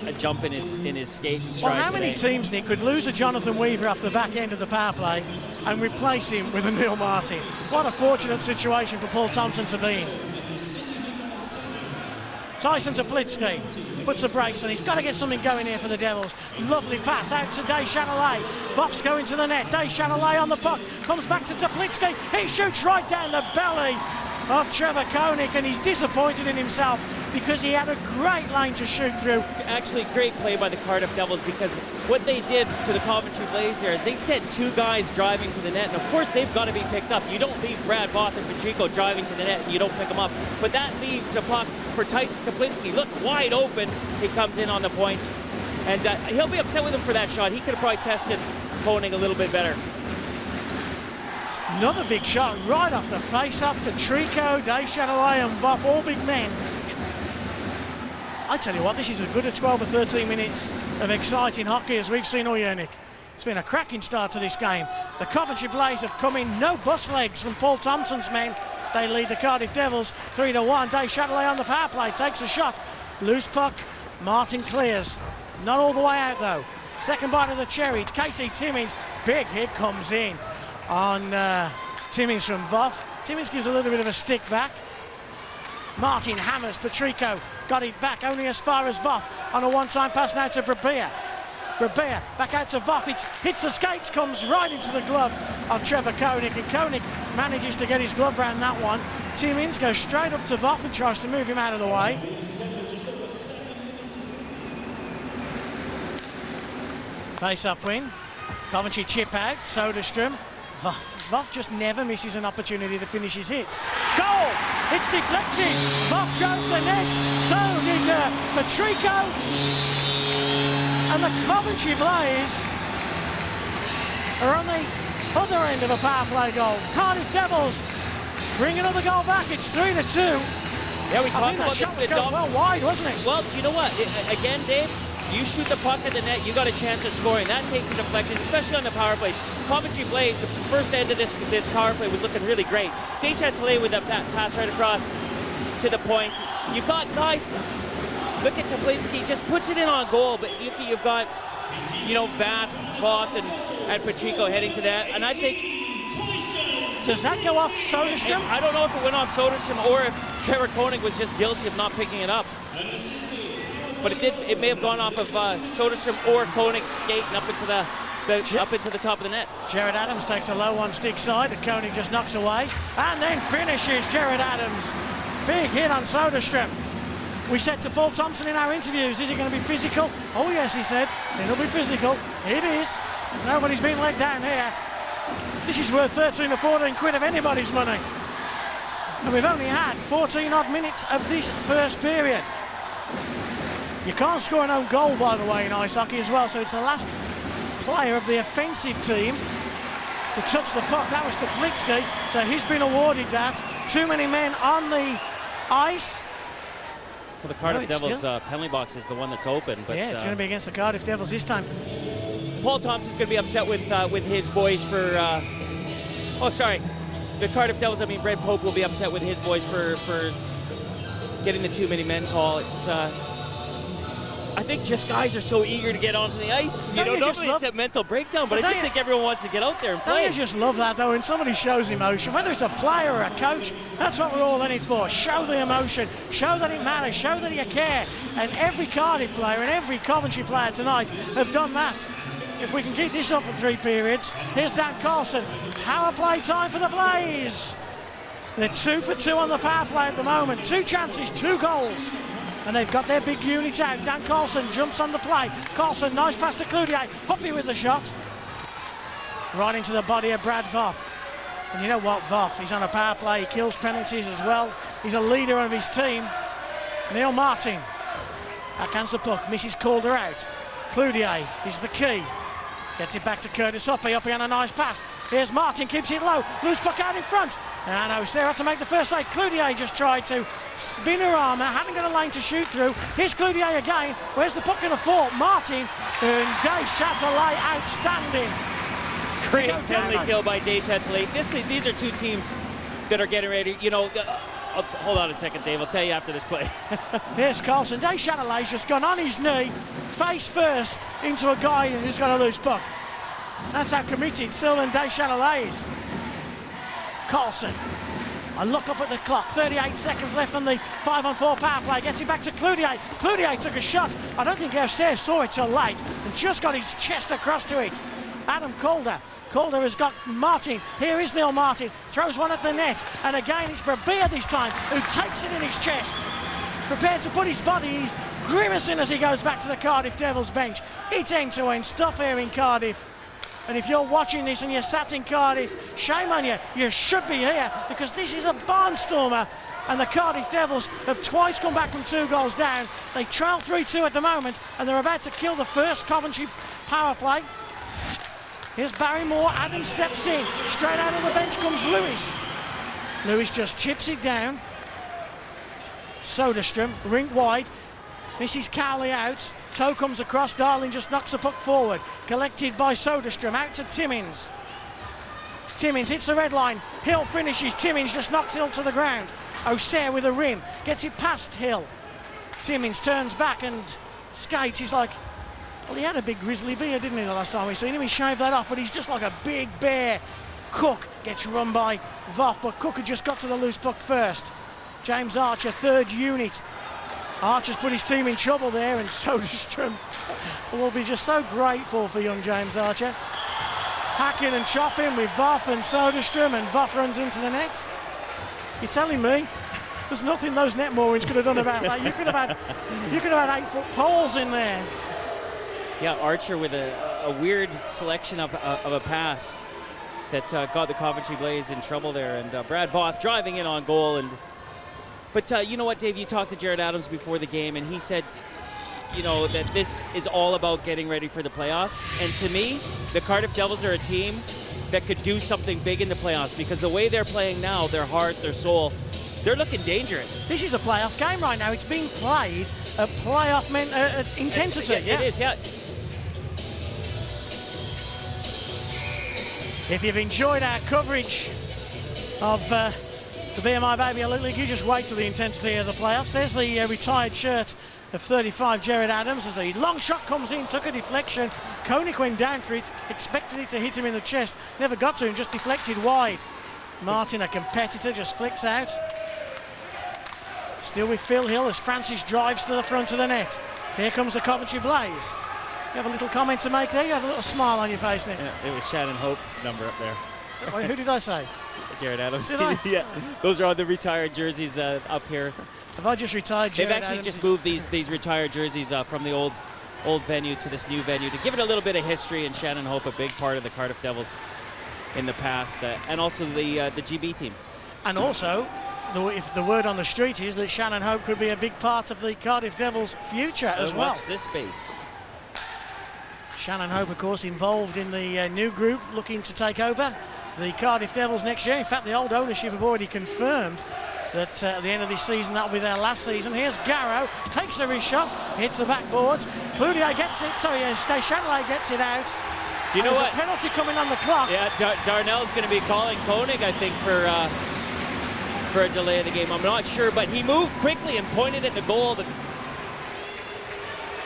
a jump in his skate and stride. Well, how many teams, Nick, could lose a Jonathan Weaver off the back end of the power play and replace him with a Neil Martin? What a fortunate situation for Paul Thompson to be in. Tyson Teplitsky puts the brakes on. He's got to get something going here for the Devils. Lovely pass out to Deschanellet. Voff's going to the net. Deschanellet on the puck. Comes back to Teplitsky. He shoots right down the belly of Trevor Koenig, and he's disappointed in himself because he had a great lane to shoot through. Actually, great play by the Cardiff Devils, because what they did to the Coventry Blaze there is they sent two guys driving to the net, and of course they've got to be picked up. You don't leave Brad Voth and Patrico driving to the net and you don't pick them up. But that leaves the puck for Tyson Teplitsky. Look, wide open. He comes in on the point, and he'll be upset with him for that shot. He could have probably tested Koenig a little bit better. Another big shot right off the face-off. Patrico, Deschanellet and Voff, all big men. I tell you what, this is as good as 12 or 13 minutes of exciting hockey as we've seen all year, Nick. It's been a cracking start to this game. The Coventry Blaze have come in, no bus legs from Paul Thompson's men. They lead the Cardiff Devils 3-1. Deschanellet on the power play, takes a shot. Loose puck, Martin clears. Not all the way out though. Second bite of the cherry, it's Casey Timmins. Big hit comes in on Timmins from Voff. Timmins gives a little bit of a stick back. Martin hammers, Patrico got it back only as far as Voff on a one-time pass now to Brabia. Brabia back out to Voff, it hits the skates, comes right into the glove of Trevor Koenig, and Koenig manages to get his glove around that one. Timmins goes straight up to Voff and tries to move him out of the way. Face-off win. Coventry chip out, Soderstrom. Voff just never misses an opportunity to finish his hits. Goal! It's deflected. Voff drove the net. So did Patrico. And the Coventry Blaze are on the other end of a power play goal. Cardiff Devils bring another goal back. It's 3-2. Yeah, we talked about the going well wide, wasn't it? Well, do you know what? Again, Dave, you shoot the puck at the net, you got a chance of scoring. That takes a deflection, especially on the power plays. Coventry Blaze, the first end of this power play was looking really great. Deschanellet with that pass right across to the point. You've got guys, look at Teplitsky, just puts it in on goal, but you've got, you know, Voth and Patrico heading to that, and I think... Does that go off Soderstrom? I don't know if it went off Soderstrom or if Trevor Koenig was just guilty of not picking it up. But it may have gone off of Soderstrom or Koenig skating up into the top of the net. Jared Adams takes a low one stick side that Koenig just knocks away and then finishes Jared Adams. Big hit on Soderstrom. We said to Paul Thompson in our interviews, is it going to be physical? Oh yes, he said, it'll be physical. It is. Nobody's been let down here. This is worth 13 or 14 quid of anybody's money. And we've only had 14 odd minutes of this first period. You can't score an own goal, by the way, in ice hockey as well, so it's the last player of the offensive team to touch the puck. That was Teplitsky, so he's been awarded that. Too many men on the ice. Well, the Cardiff Devils penalty box is the one that's open. But yeah, it's going to be against the Cardiff Devils this time. Paul Thompson's going to be upset with his boys for... The Cardiff Devils, Brett Pope will be upset with his boys for getting the too many men call. I think just guys are so eager to get onto the ice. You know, normally it's a mental breakdown, but I just think everyone wants to get out there and play. Don't you just love that, though, when somebody shows emotion, whether it's a player or a coach, that's what we're all in it for. Show the emotion, show that it matters, show that you care. And every Cardiff player and every Coventry player tonight have done that. If we can keep this up for 3 periods, here's Dan Carlson. Power play time for the Blaze. They're 2 for 2 on the power play at the moment. 2 chances, 2 goals. And they've got their big unit out. Dan Carlson jumps on the play. Carlson, nice pass to Cloutier. Hoppy with the shot. Right into the body of Brad Voff. And you know what, Voff, he's on a power play. He kills penalties as well. He's a leader of his team. Neil Martin. Backhands the puck, misses Calder out. Cloutier is the key. Gets it back to Curtis Hoppy. Hoppy on a nice pass. Here's Martin, keeps it low. Loose puck out in front. And O'Shea had to make the first save. Cloutier just tried to spin her arm, hadn't got a lane to shoot through. Here's Cloutier again. Where's the puck in the fort? Martin and Deschâtelet outstanding. Great penalty kill by Deschâtelet. These are 2 teams that are getting ready. You know, hold on a second, Dave. I'll tell you after this play. Here's Carlson. Deschâtelet's just gone on his knee, face first, into a guy who's got a loose puck. That's how committed Sylvain Deschâtelet is. Carlson, a look up at the clock, 38 seconds left on the 5-on-4 power play, gets it back to Cloutier. Cloutier took a shot. I don't think O'Shea saw it till late and just got his chest across to it. Adam Calder. Calder has got Martin. Here is Neil Martin. Throws one at the net. And again, it's Brabia this time who takes it in his chest. Prepared to put his body. He's grimacing as he goes back to the Cardiff Devils bench. It's end-to-end stuff here in Cardiff. And if you're watching this and you're sat in Cardiff, shame on you. You should be here because this is a barnstormer. And the Cardiff Devils have twice come back from 2 goals down. They trail 3-2 at the moment and they're about to kill the first Coventry power play. Here's Barrymore. Adam steps in. Straight out of the bench comes Lewis. Lewis just chips it down. Soderstrom, rink wide. Misses Cowley out. Toe comes across. Darling just knocks the puck forward. Collected by Soderstrom. Out to Timmins. Timmins hits the red line. Hill finishes. Timmins just knocks Hill to the ground. O'Shea with a rim. Gets it past Hill. Timmins turns back and skates. He's like, well, he had a big grizzly beard, didn't he, the last time we seen him? He shaved that off, but he's just like a big bear. Cook gets run by Voff, but Cook had just got to the loose puck first. James Archer, 3rd unit. Archer's put his team in trouble there, and Soderstrom will be just so grateful for young James Archer. Hacking and chopping with Voff and Soderstrom, and Voff runs into the net. You're telling me there's nothing those net moorings could have done about that. You could have had 8-foot poles in there. Yeah, Archer with a weird selection of a pass that got the Coventry Blaze in trouble there, and Brad Voth driving in on goal. But you know what, Dave? You talked to Jared Adams before the game, and he said, you know, that this is all about getting ready for the playoffs. And to me, the Cardiff Devils are a team that could do something big in the playoffs because the way they're playing now, their heart, their soul, they're looking dangerous. This is a playoff game right now. It's being played at playoff intensity. It is, yeah. If you've enjoyed our coverage of the BMI Baby Elite League, you just wait till the intensity of the playoffs. There's the retired shirt of 35, Jared Adams, as the long shot comes in, took a deflection. Koenig went down for it, expected it to hit him in the chest, never got to him, just deflected wide. Martin, a competitor, just flicks out. Still with Phil Hill as Francis drives to the front of the net. Here comes the Coventry Blaze. You have a little comment to make there? You have a little smile on your face, Nick. Yeah, it was Shannon Hope's number up there. Wait, who did I say? Jared Adams. Did I? Yeah, those are all the retired jerseys up here. Have I just retired Jared They've actually Adams? just moved these retired jerseys from the old venue to this new venue to give it a little bit of history, and Shannon Hope, a big part of the Cardiff Devils in the past, and also the GB team. And also, if the word on the street is that Shannon Hope could be a big part of the Cardiff Devils' future as well. Watch this space. Shannon Hope, of course, involved in the new group looking to take over the Cardiff Devils next year. In fact, the old ownership have already confirmed that at the end of this season, that'll be their last season. Here's Garrow, takes a wrist shot, hits the backboards. Cloutier gets it, Deschâtelet gets it out. Do you know what? There's a penalty coming on the clock. Yeah, Darnell's going to be calling Koenig, I think, for a delay of the game. I'm not sure, but he moved quickly and pointed at the goal.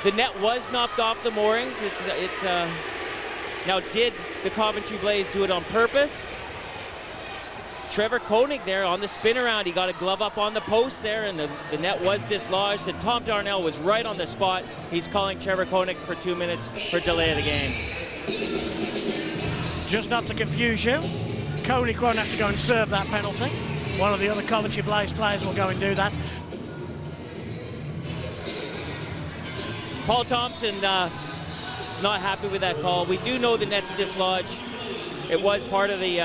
The net was knocked off the moorings. Now, did the Coventry Blaze do it on purpose? Trevor Koenig there on the spin around. He got a glove up on the post there, and the net was dislodged, and Tom Darnell was right on the spot. He's calling Trevor Koenig for 2 minutes for delay of the game. Just not to confuse you, Koenig won't have to go and serve that penalty. One of the other Coventry Blaze players will go and do that. Paul Thompson not happy with that call. We do know the net's dislodged. It was part of the...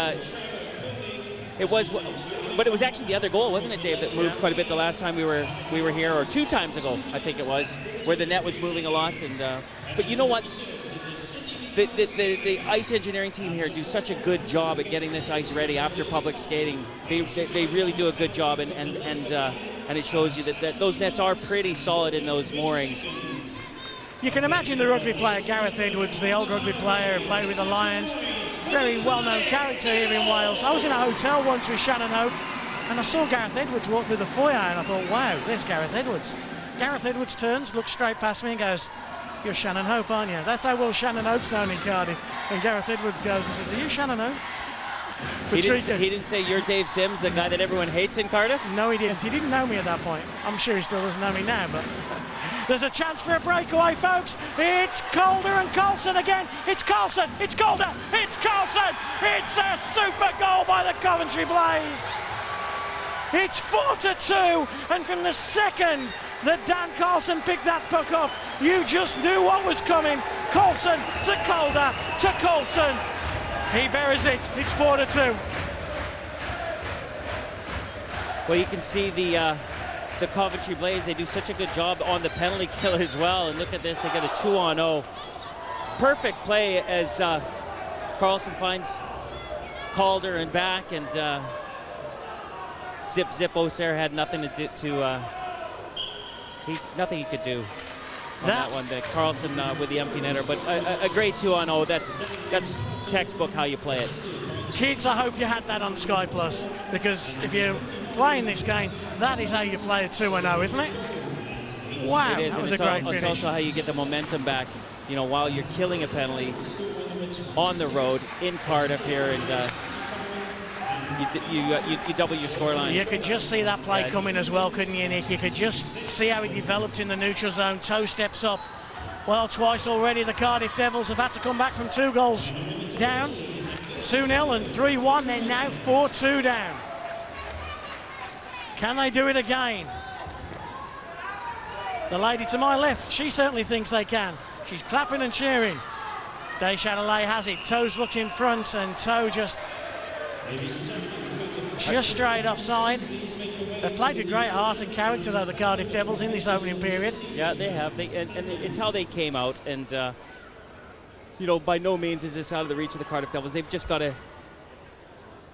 but it was actually the other goal, wasn't it, Dave, that moved quite a bit the last time we were here, or 2 times ago, I think it was, where the net was moving a lot. And but you know what? The ice engineering team here do such a good job at getting this ice ready after public skating. They really do a good job, and it shows you that those nets are pretty solid in those moorings. You can imagine the rugby player Gareth Edwards, the old rugby player who played with the Lions, very well-known character here in Wales. I was in a hotel once with Shannon Hope, and I saw Gareth Edwards walk through the foyer, and I thought, wow, there's Gareth Edwards. Gareth Edwards turns, looks straight past me and goes, "You're Shannon Hope, aren't you?" That's how well Shannon Hope's known in Cardiff. And Gareth Edwards goes and says, "Are you Shannon Hope?" He didn't say, "You're Dave Sims, the guy that everyone hates in Cardiff"? No, he didn't. He didn't know me at that point. I'm sure he still doesn't know me now, but... There's a chance for a breakaway, folks. It's Calder and Carlson again. It's Carlson. It's Calder. It's Carlson. It's a super goal by the Coventry Blaze. It's 4-2, and from the second that Dan Carlson picked that puck up, you just knew what was coming. Carlson to Calder to Carlson. He buries it. It's 4-2. Well, you can see the Coventry Blaze, they do such a good job on the penalty kill as well. And look at this, they get a 2-on-0. Perfect play as Carlson finds Calder and back, and Zip Osair had nothing to do nothing he could do on that one. Carlson with the empty netter, but a great 2-on-0. That's textbook how you play it. Kids, I hope you had that on Sky Plus, because if you're playing this game, that is how you play a 2-0, isn't it? Wow, it is, that was a great finish. It's also how you get the momentum back, you know, while you're killing a penalty on the road in Cardiff here, and you double your scoreline. You could just see that play coming as well, couldn't you, Nick? You could just see how it developed in the neutral zone. Toe steps up. Well, twice already the Cardiff Devils have had to come back from 2 goals down. 2-0 and 3-1, they're now 4-2 down. Can they do it again? The lady to my left, she certainly thinks they can. She's clapping and cheering. Deschatelet has it. Toes looks in front, and Toe just straight offside. They've played with great heart and character, though, the Cardiff Devils, in this opening period. Yeah, they have. And it's how they came out, and you know, by no means is this out of the reach of the Cardiff Devils. They've just got to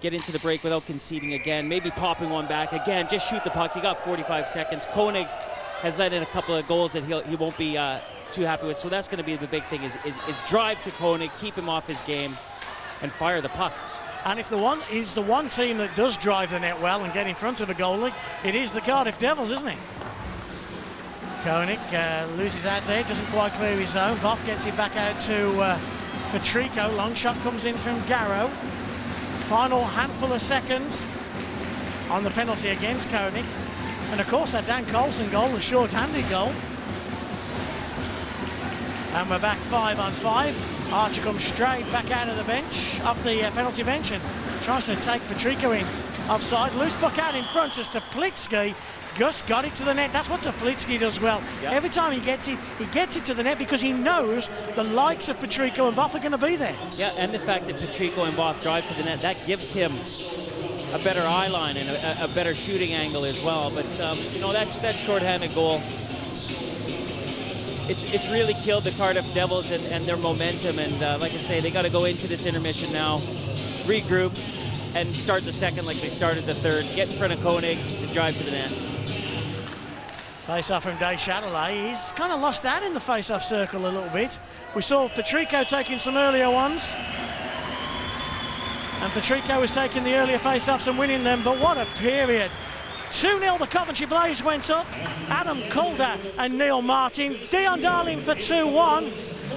get into the break without conceding again, maybe popping one back again, just shoot the puck. You got 45 seconds. Koenig has let in a couple of goals that he won't be too happy with, so that's going to be the big thing, is drive to Koenig, keep him off his game, and fire the puck. And if he's the one team that does drive the net well and get in front of a goalie, it is the Cardiff Devils, isn't it? Koenig loses out there, doesn't quite clear his zone. Voff gets it back out to Patrico. Long shot comes in from Garrow. Final handful of seconds on the penalty against Koenig. And of course that Dan Carlson goal, the short-handed goal. And we're back 5-on-5. Archer comes straight back out of the bench, off the penalty bench, and tries to take Patrico in offside. Loose puck out in front as Toplitsky. Gus got it to the net. That's what Toplitsky does well. Yep. Every time he gets it to the net, because he knows the likes of Patrico and Voff are going to be there. Yeah, and the fact that Patrico and Voff drive to the net, that gives him a better eye line and a better shooting angle as well. But you know, that short-handed goal, it's really killed the Cardiff Devils and their momentum. And like I say, they got to go into this intermission now, regroup, and start the second like they started the third. Get in front of Koenig and drive to the net. Face-off from Deschatelet. He's kind of lost out in the face-off circle a little bit. We saw Patrico taking some earlier ones. And Patrico was taking the earlier face-offs and winning them, but what a period. 2-0, the Coventry Blaze went up. Adam Calder and Neil Martin. Dion Darling for 2-1.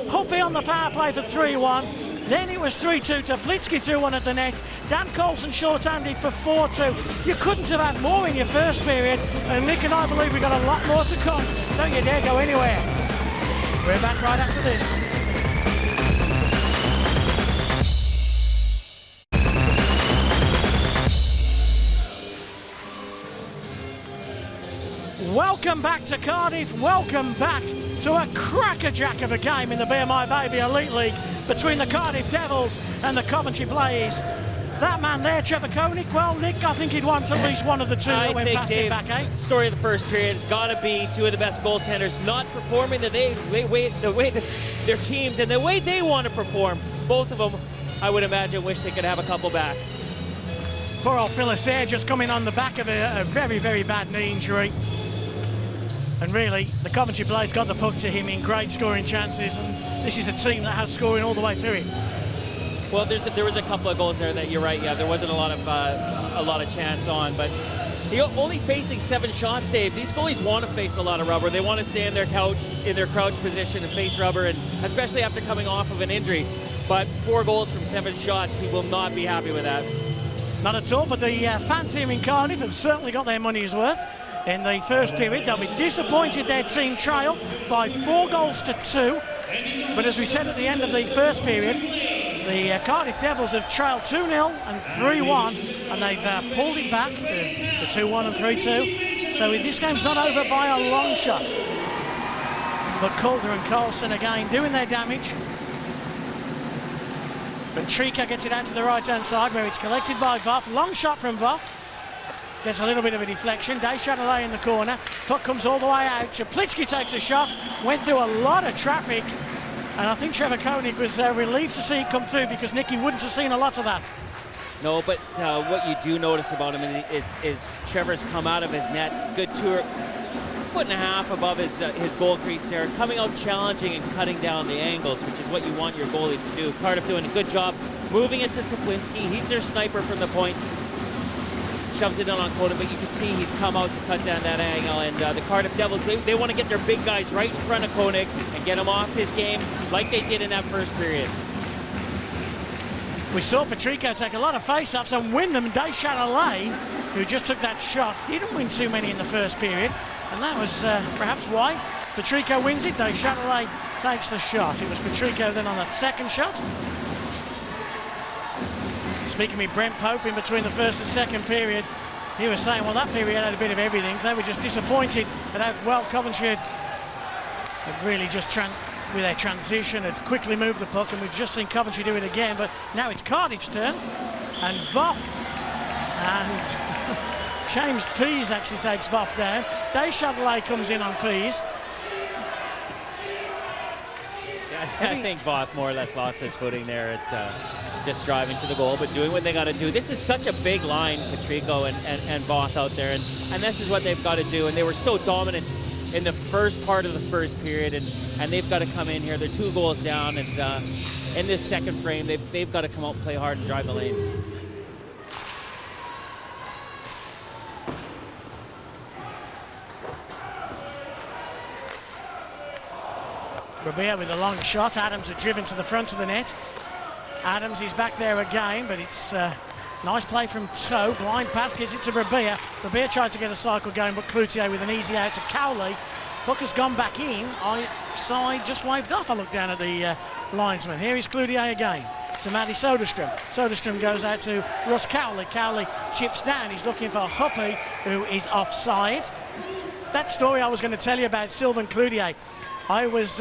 Huppy on the power play for 3-1. Then it was 3-2 to Flitsky threw one at the net. Dan Carlson short-handed for 4-2. You couldn't have had more in your first period. And Nick and I believe we've got a lot more to come. Don't you dare go anywhere. We're back right after this. Welcome back to Cardiff. Welcome back to a crackerjack of a game in the BMI Baby Elite League between the Cardiff Devils and the Coventry Blaze. That man there, Trevor Koenig, well, Nick, I think he'd want at least one of the two that went past him back, eh? Story of the first period has got to be two of the best goaltenders not performing the way their teams and the way they want to perform. Both of them, I would imagine, wish they could have a couple back. Poor old Phyllis there, just coming on the back of a very, very bad knee injury. And really, the Coventry Blaze got the puck to him in great scoring chances, and this is a team that has scoring all the way through it. Well, there was a couple of goals there that you're right. Yeah, there wasn't a lot of chance on, but only facing 7 shots, Dave. These goalies want to face a lot of rubber. They want to stay in their crouch position and face rubber, and especially after coming off of an injury. But 4 goals from 7 shots, he will not be happy with that. Not at all. But the fans here in Cardiff have certainly got their money's worth. In the first period, they'll be disappointed their team trailed by 4 goals to 2. But as we said at the end of the first period, the Cardiff Devils have trailed 2-0 and 3-1, and they've pulled it back to 2-1 and 3-2. So this game's not over by a long shot. But Calder and Carlson again doing their damage. But Trika gets it out to the right-hand side where it's collected by Voff. Long shot from Voff. Gets a little bit of a deflection. Deschatelet in the corner. Puck comes all the way out. Chaplitsky takes a shot. Went through a lot of traffic. And I think Trevor Koenig was relieved to see it come through, because Nicky wouldn't have seen a lot of that. No, but what you do notice about him is Trevor's come out of his net, good 2.5 foot above his goal crease there, coming out challenging and cutting down the angles, which is what you want your goalie to do. Cardiff doing a good job moving it to Kaplinski. He's their sniper from the point. Shoves it in on Koenig, but you can see he's come out to cut down that angle, and the Cardiff Devils, they want to get their big guys right in front of Koenig and get him off his game like they did in that first period. We saw Patrico take a lot of face-ups and win them. Deschatelet, who just took that shot, didn't win too many in the first period, and that was perhaps why Patrico wins it. Deschatelet takes the shot. It was Patrico then on that second shot. Speaking with Brent Pope in between the first and second period, he was saying, well, that period had a bit of everything. They were just disappointed at how well Coventry had really just, with their transition, had quickly moved the puck, and we've just seen Coventry do it again. But now it's Cardiff's turn, and Voff, and James Pease actually takes Voff down. Deschatelet comes in on Pease. I think Voth more or less lost his footing there at just driving to the goal, but doing what they got to do. This is such a big line, Patrico and Voth out there, and this is what they've got to do. And they were so dominant in the first part of the first period, and they've got to come in here. They're 2 goals down, and in this second frame, they've got to come out and play hard and drive the lanes. Rabea with a long shot. Adams had driven to the front of the net. Adams is back there again, but it's nice play from Toe. Blind pass gives it to Rabea. Rabea tried to get a cycle going, but Cloutier with an easy out to Cowley. Puck has gone back in. Side just waved off. I look down at the linesman. Here is Cloutier again to Matty Soderstrom. Soderstrom goes out to Russ Cowley. Cowley chips down. He's looking for Huppy, who is offside. That story I was going to tell you about Sylvain Cloutier. I was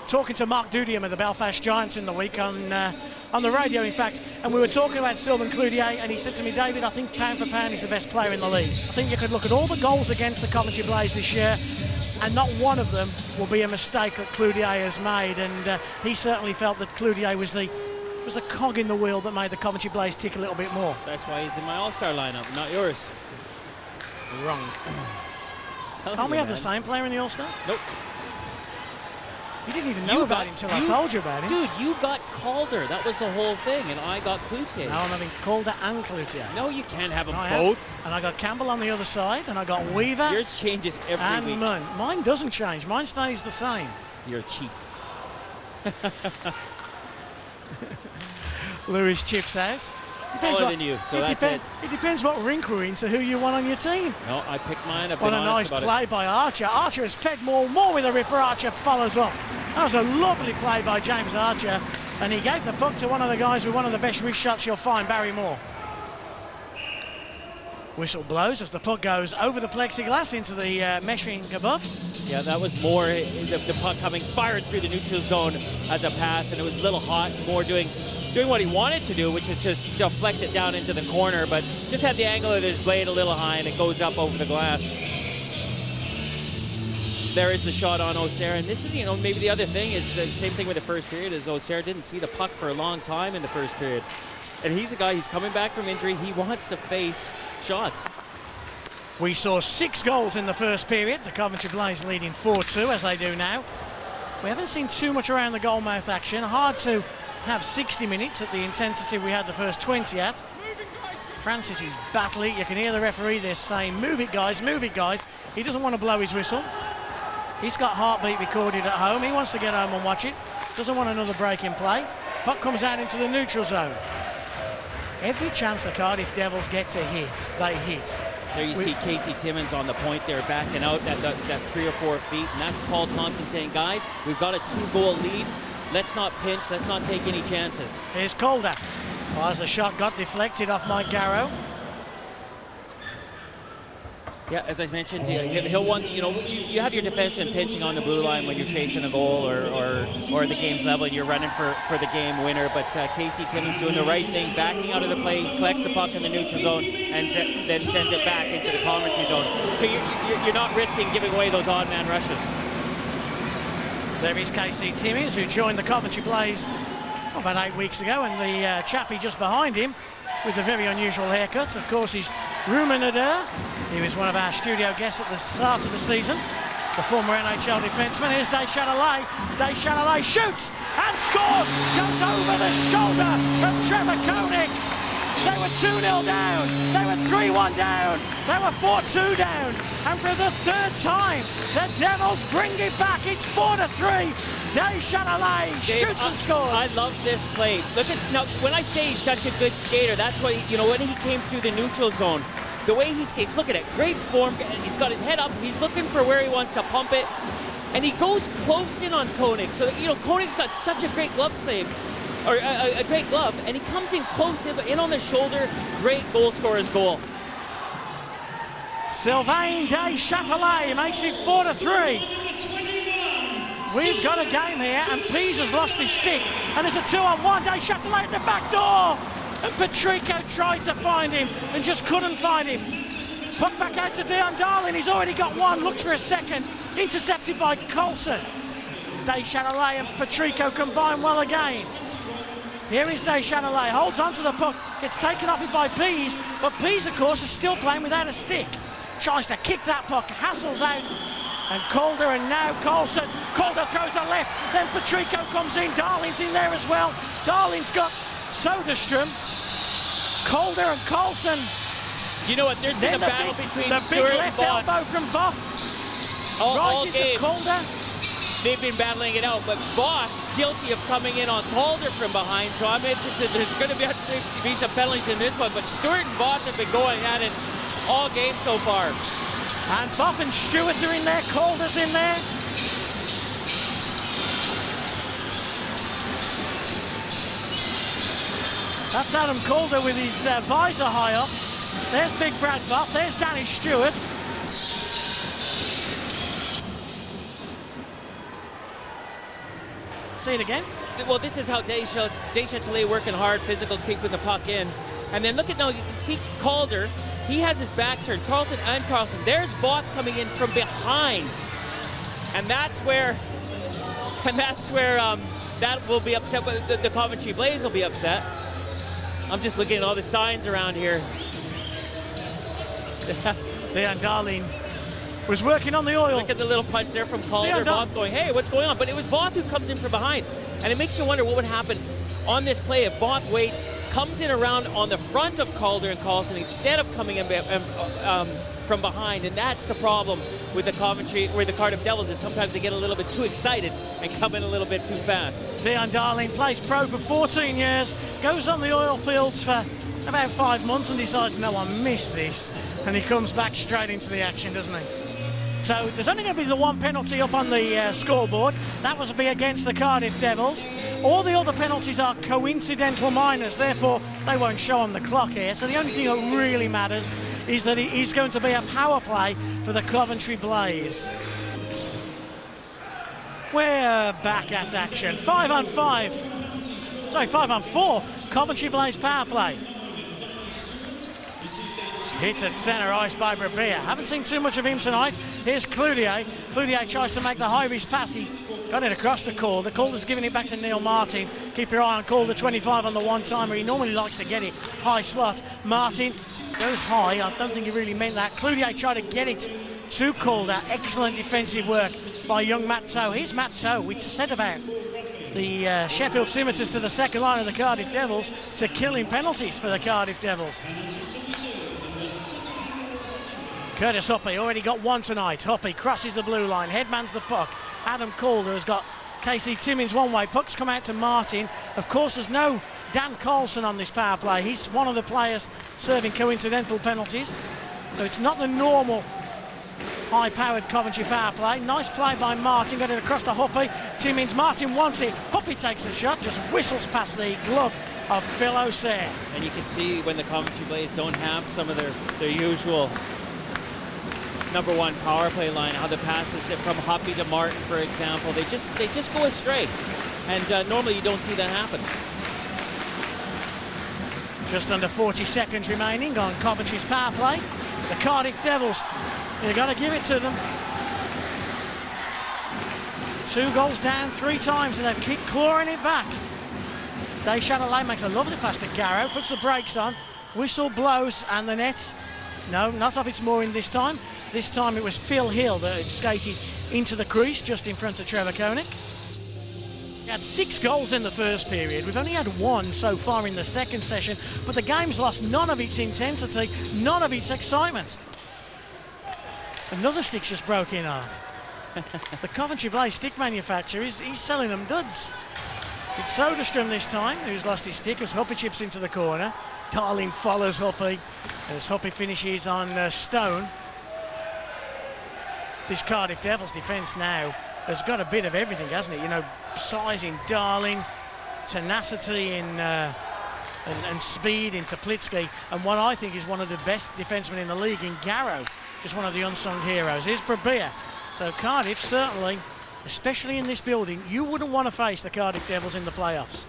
talking to Mark Dudium of the Belfast Giants in the week on the radio, in fact, and we were talking about Sylvain Cloutier, and he said to me, David, I think pound for pound he's the best player in the league. I think you could look at all the goals against the Coventry Blaze this year, and not one of them will be a mistake that Cloutier has made, and he certainly felt that Cloutier was the cog in the wheel that made the Coventry Blaze tick a little bit more. That's why he's in my All-Star lineup, not yours. Wrong. Can't we have the same player in the All-Star? Nope. You didn't even know about him until I told you about him. Dude, you got Calder. That was the whole thing, and I got Cloutier. Now I'm having Calder and Cloutier. No, you can't have them I both. have. And I got Campbell on the other side, and I got Weaver. Yours changes every and week. Mine doesn't change. Mine stays the same. You're cheap. Lewis chips out. Taller than you, so that's it. It depends what rink we're in to who you want on your team. No, I picked mine. I've been What a honest nice about play by Archer. Archer has fed more with a ripper. Archer follows up. That was a lovely play by James Archer, and he gave the puck to one of the guys with one of the best wrist shots you'll find, Barry Moore. Whistle blows as the puck goes over the plexiglass into the mesh rink above. Yeah, that was more the puck coming fired through the neutral zone as a pass, and it was a little hot. Moore doing what he wanted to do, which is just deflect it down into the corner, but just had the angle of his blade a little high, and it goes up over the glass. There is the shot on O'Sara, and this is, maybe the other thing is the same thing with the first period, is O'Sara didn't see the puck for a long time in the first period. And he's a guy, he's coming back from injury, he wants to face shots. We saw 6 goals in the first period. The Coventry Blaze leading 4-2, as they do now. We haven't seen too much around the goalmouth action. Hard to have 60 minutes at the intensity we had the first 20 at. Francis is battling. You can hear the referee there saying, move it guys, move it guys. He doesn't want to blow his whistle. He's got heartbeat recorded at home. He wants to get home and watch it. Doesn't want another break in play. Puck comes out into the neutral zone. Every chance the Cardiff Devils get to hit, they hit. There you see Casey Timmins on the point there, backing out that 3 or 4 feet, and that's Paul Thompson saying, guys, we've got a 2-goal lead. Let's not pinch, let's not take any chances. Here's Calder. As the shot got deflected off Mike Garrow. Yeah, as I mentioned, he'll want, you have your defenseman pinching on the blue line when you're chasing a goal or the game's level and you're running for the game winner. But Casey Timmins doing the right thing, backing out of the play, collects the puck in the neutral zone, and then sends it back into the Coventry zone. So you're not risking giving away those odd man rushes. There is Casey Timmins, who joined the Coventry Blaze about 8 weeks ago, and the chappie just behind him with a very unusual haircut. Of course, he's Ruminader. He was one of our studio guests at the start of the season. The former NHL defenseman. Here's Deschanelais. Deschanelais shoots and scores. Goes over the shoulder of Trevor Koenig. They were 2-0 down. They were 3-1 down. They were 4-2 down. And for the 3rd time, the Devils bring it back. It's 4-3. Deschanelais shoots and scores. I love this play. Look at, now, when I say he's such a good skater, that's why, when he came through the neutral zone, the way he skates, look at it, great form. He's got his head up. He's looking for where he wants to pump it. And he goes close in on Koenig. So, Koenig's got such a great glove sleeve. Or a great glove, and he comes in close, in on the shoulder. Great goal scorer's goal. Sylvain Deschanelais makes it 4-3. We've got a game here, and Pease has lost his stick, and it's a 2-on-1. Deschanelais at the back door, and Patrico tried to find him and just couldn't find him. Puck back out to Dion Darling. He's already got one. Looks for a second. Intercepted by Carlson. Deschanelais and Patrico combine well again. Here is Deschanelais, holds onto the puck, gets taken off it by Pease, but Pease, of course, is still playing without a stick. Tries to kick that puck, hassles out, and Calder, and now Carlson. Calder throws a left, then Patrico comes in, Darling's in there as well. Darling's got Soderstrom, Calder and Carlson. You know what, there's been a battle between the big Stewart left and elbow from Buff. all Right game. into Calder. They've been battling it out, but Voss guilty of coming in on Calder from behind, so I'm interested. There's going to be some penalties in this one, but Stewart and Voss have been going at it all game so far. And Buff and Stewart are in there, Calder's in there. That's Adam Calder with his visor high up. There's Big Brad Buff, there's Danny Stewart. See it again. Well, this is how Deschanelais working hard, physical, keeping the puck in. And then look at now, you can see Calder. He has his back turned. Carlton and Carlson. There's Voth coming in from behind, and that's where that will be upset. But the Coventry Blaze will be upset. I'm just looking at all the signs around here. Leon Darling was working on the oil. Look at the little punch there from Calder. Leon Voth going, hey, what's going on? But it was Voth who comes in from behind. And it makes you wonder what would happen on this play if Voth waits, comes in around on the front of Calder and Carlson instead of coming in from behind. And that's the problem with the Cardiff Devils, is sometimes they get a little bit too excited and come in a little bit too fast. Leon Darling plays pro for 14 years, goes on the oil fields for about 5 months and decides, no, I missed this. And he comes back straight into the action, doesn't he? So there's only going to be the one penalty up on the scoreboard. That was to be against the Cardiff Devils. All the other penalties are coincidental minors, therefore they won't show on the clock here. So the only thing that really matters is that it is going to be a power play for the Coventry Blaze. We're back at action. 5 on 4. Coventry Blaze power play. Hit at centre ice by Brabia. Haven't seen too much of him tonight. Here's Cloutier. Cloutier tries to make the high-risk pass. He got it across the Calder. Calder's giving it back to Neil Martin. Keep your eye on Calder, 25 on the one-timer. He normally likes to get it high slot. Martin goes high. I don't think he really meant that. Cloutier tried to get it to Calder. Excellent defensive work by young Matt Toe. Here's Matt Toe. We said about the Sheffield Scimitars to the second line of the Cardiff Devils to killing penalties for the Cardiff Devils. Curtis Huppy already got one tonight. Huppy crosses the blue line, headmans the puck. Adam Calder has got Casey Timmins one way. Puck's come out to Martin. Of course, there's no Dan Carlson on this power play. He's one of the players serving coincidental penalties. So it's not the normal high-powered Coventry power play. Nice play by Martin, got it across to Huppy. Timmins, Martin wants it. Huppy takes a shot, just whistles past the glove of Phil O'Sea. And you can see when the Coventry Blaze don't have some of their usual number one power play line, how the passes from Huppy to Martin, for example, they just go astray. And normally you don't see that happen. Just under 40 seconds remaining on Coventry's power play. The Cardiff Devils, you've got to give it to them. 2 goals down 3 times and they keep clawing it back. Deschanelay makes a lovely pass to Garrow, puts the brakes on, whistle blows and the net, no, not off its mooring this time. This time it was Phil Hill that had skated into the crease just in front of Trevor Koenig. He had 6 goals in the first period. We've only had 1 so far in the second session, but the game's lost none of its intensity, none of its excitement. Another stick's just broke in half. The Coventry Blaze stick manufacturer, he's selling them goods. It's Soderstrom this time, who's lost his stick as Huppy chips into the corner. Darling follows Huppy as Huppy finishes on Stone. This Cardiff Devils defence now has got a bit of everything, hasn't it? You know, size in Darling, tenacity in and speed in Teplitsky, and what I think is one of the best defensemen in the league in Garrow, just one of the unsung heroes. Here's Brabia. So Cardiff certainly, especially in this building, you wouldn't want to face the Cardiff Devils in the playoffs.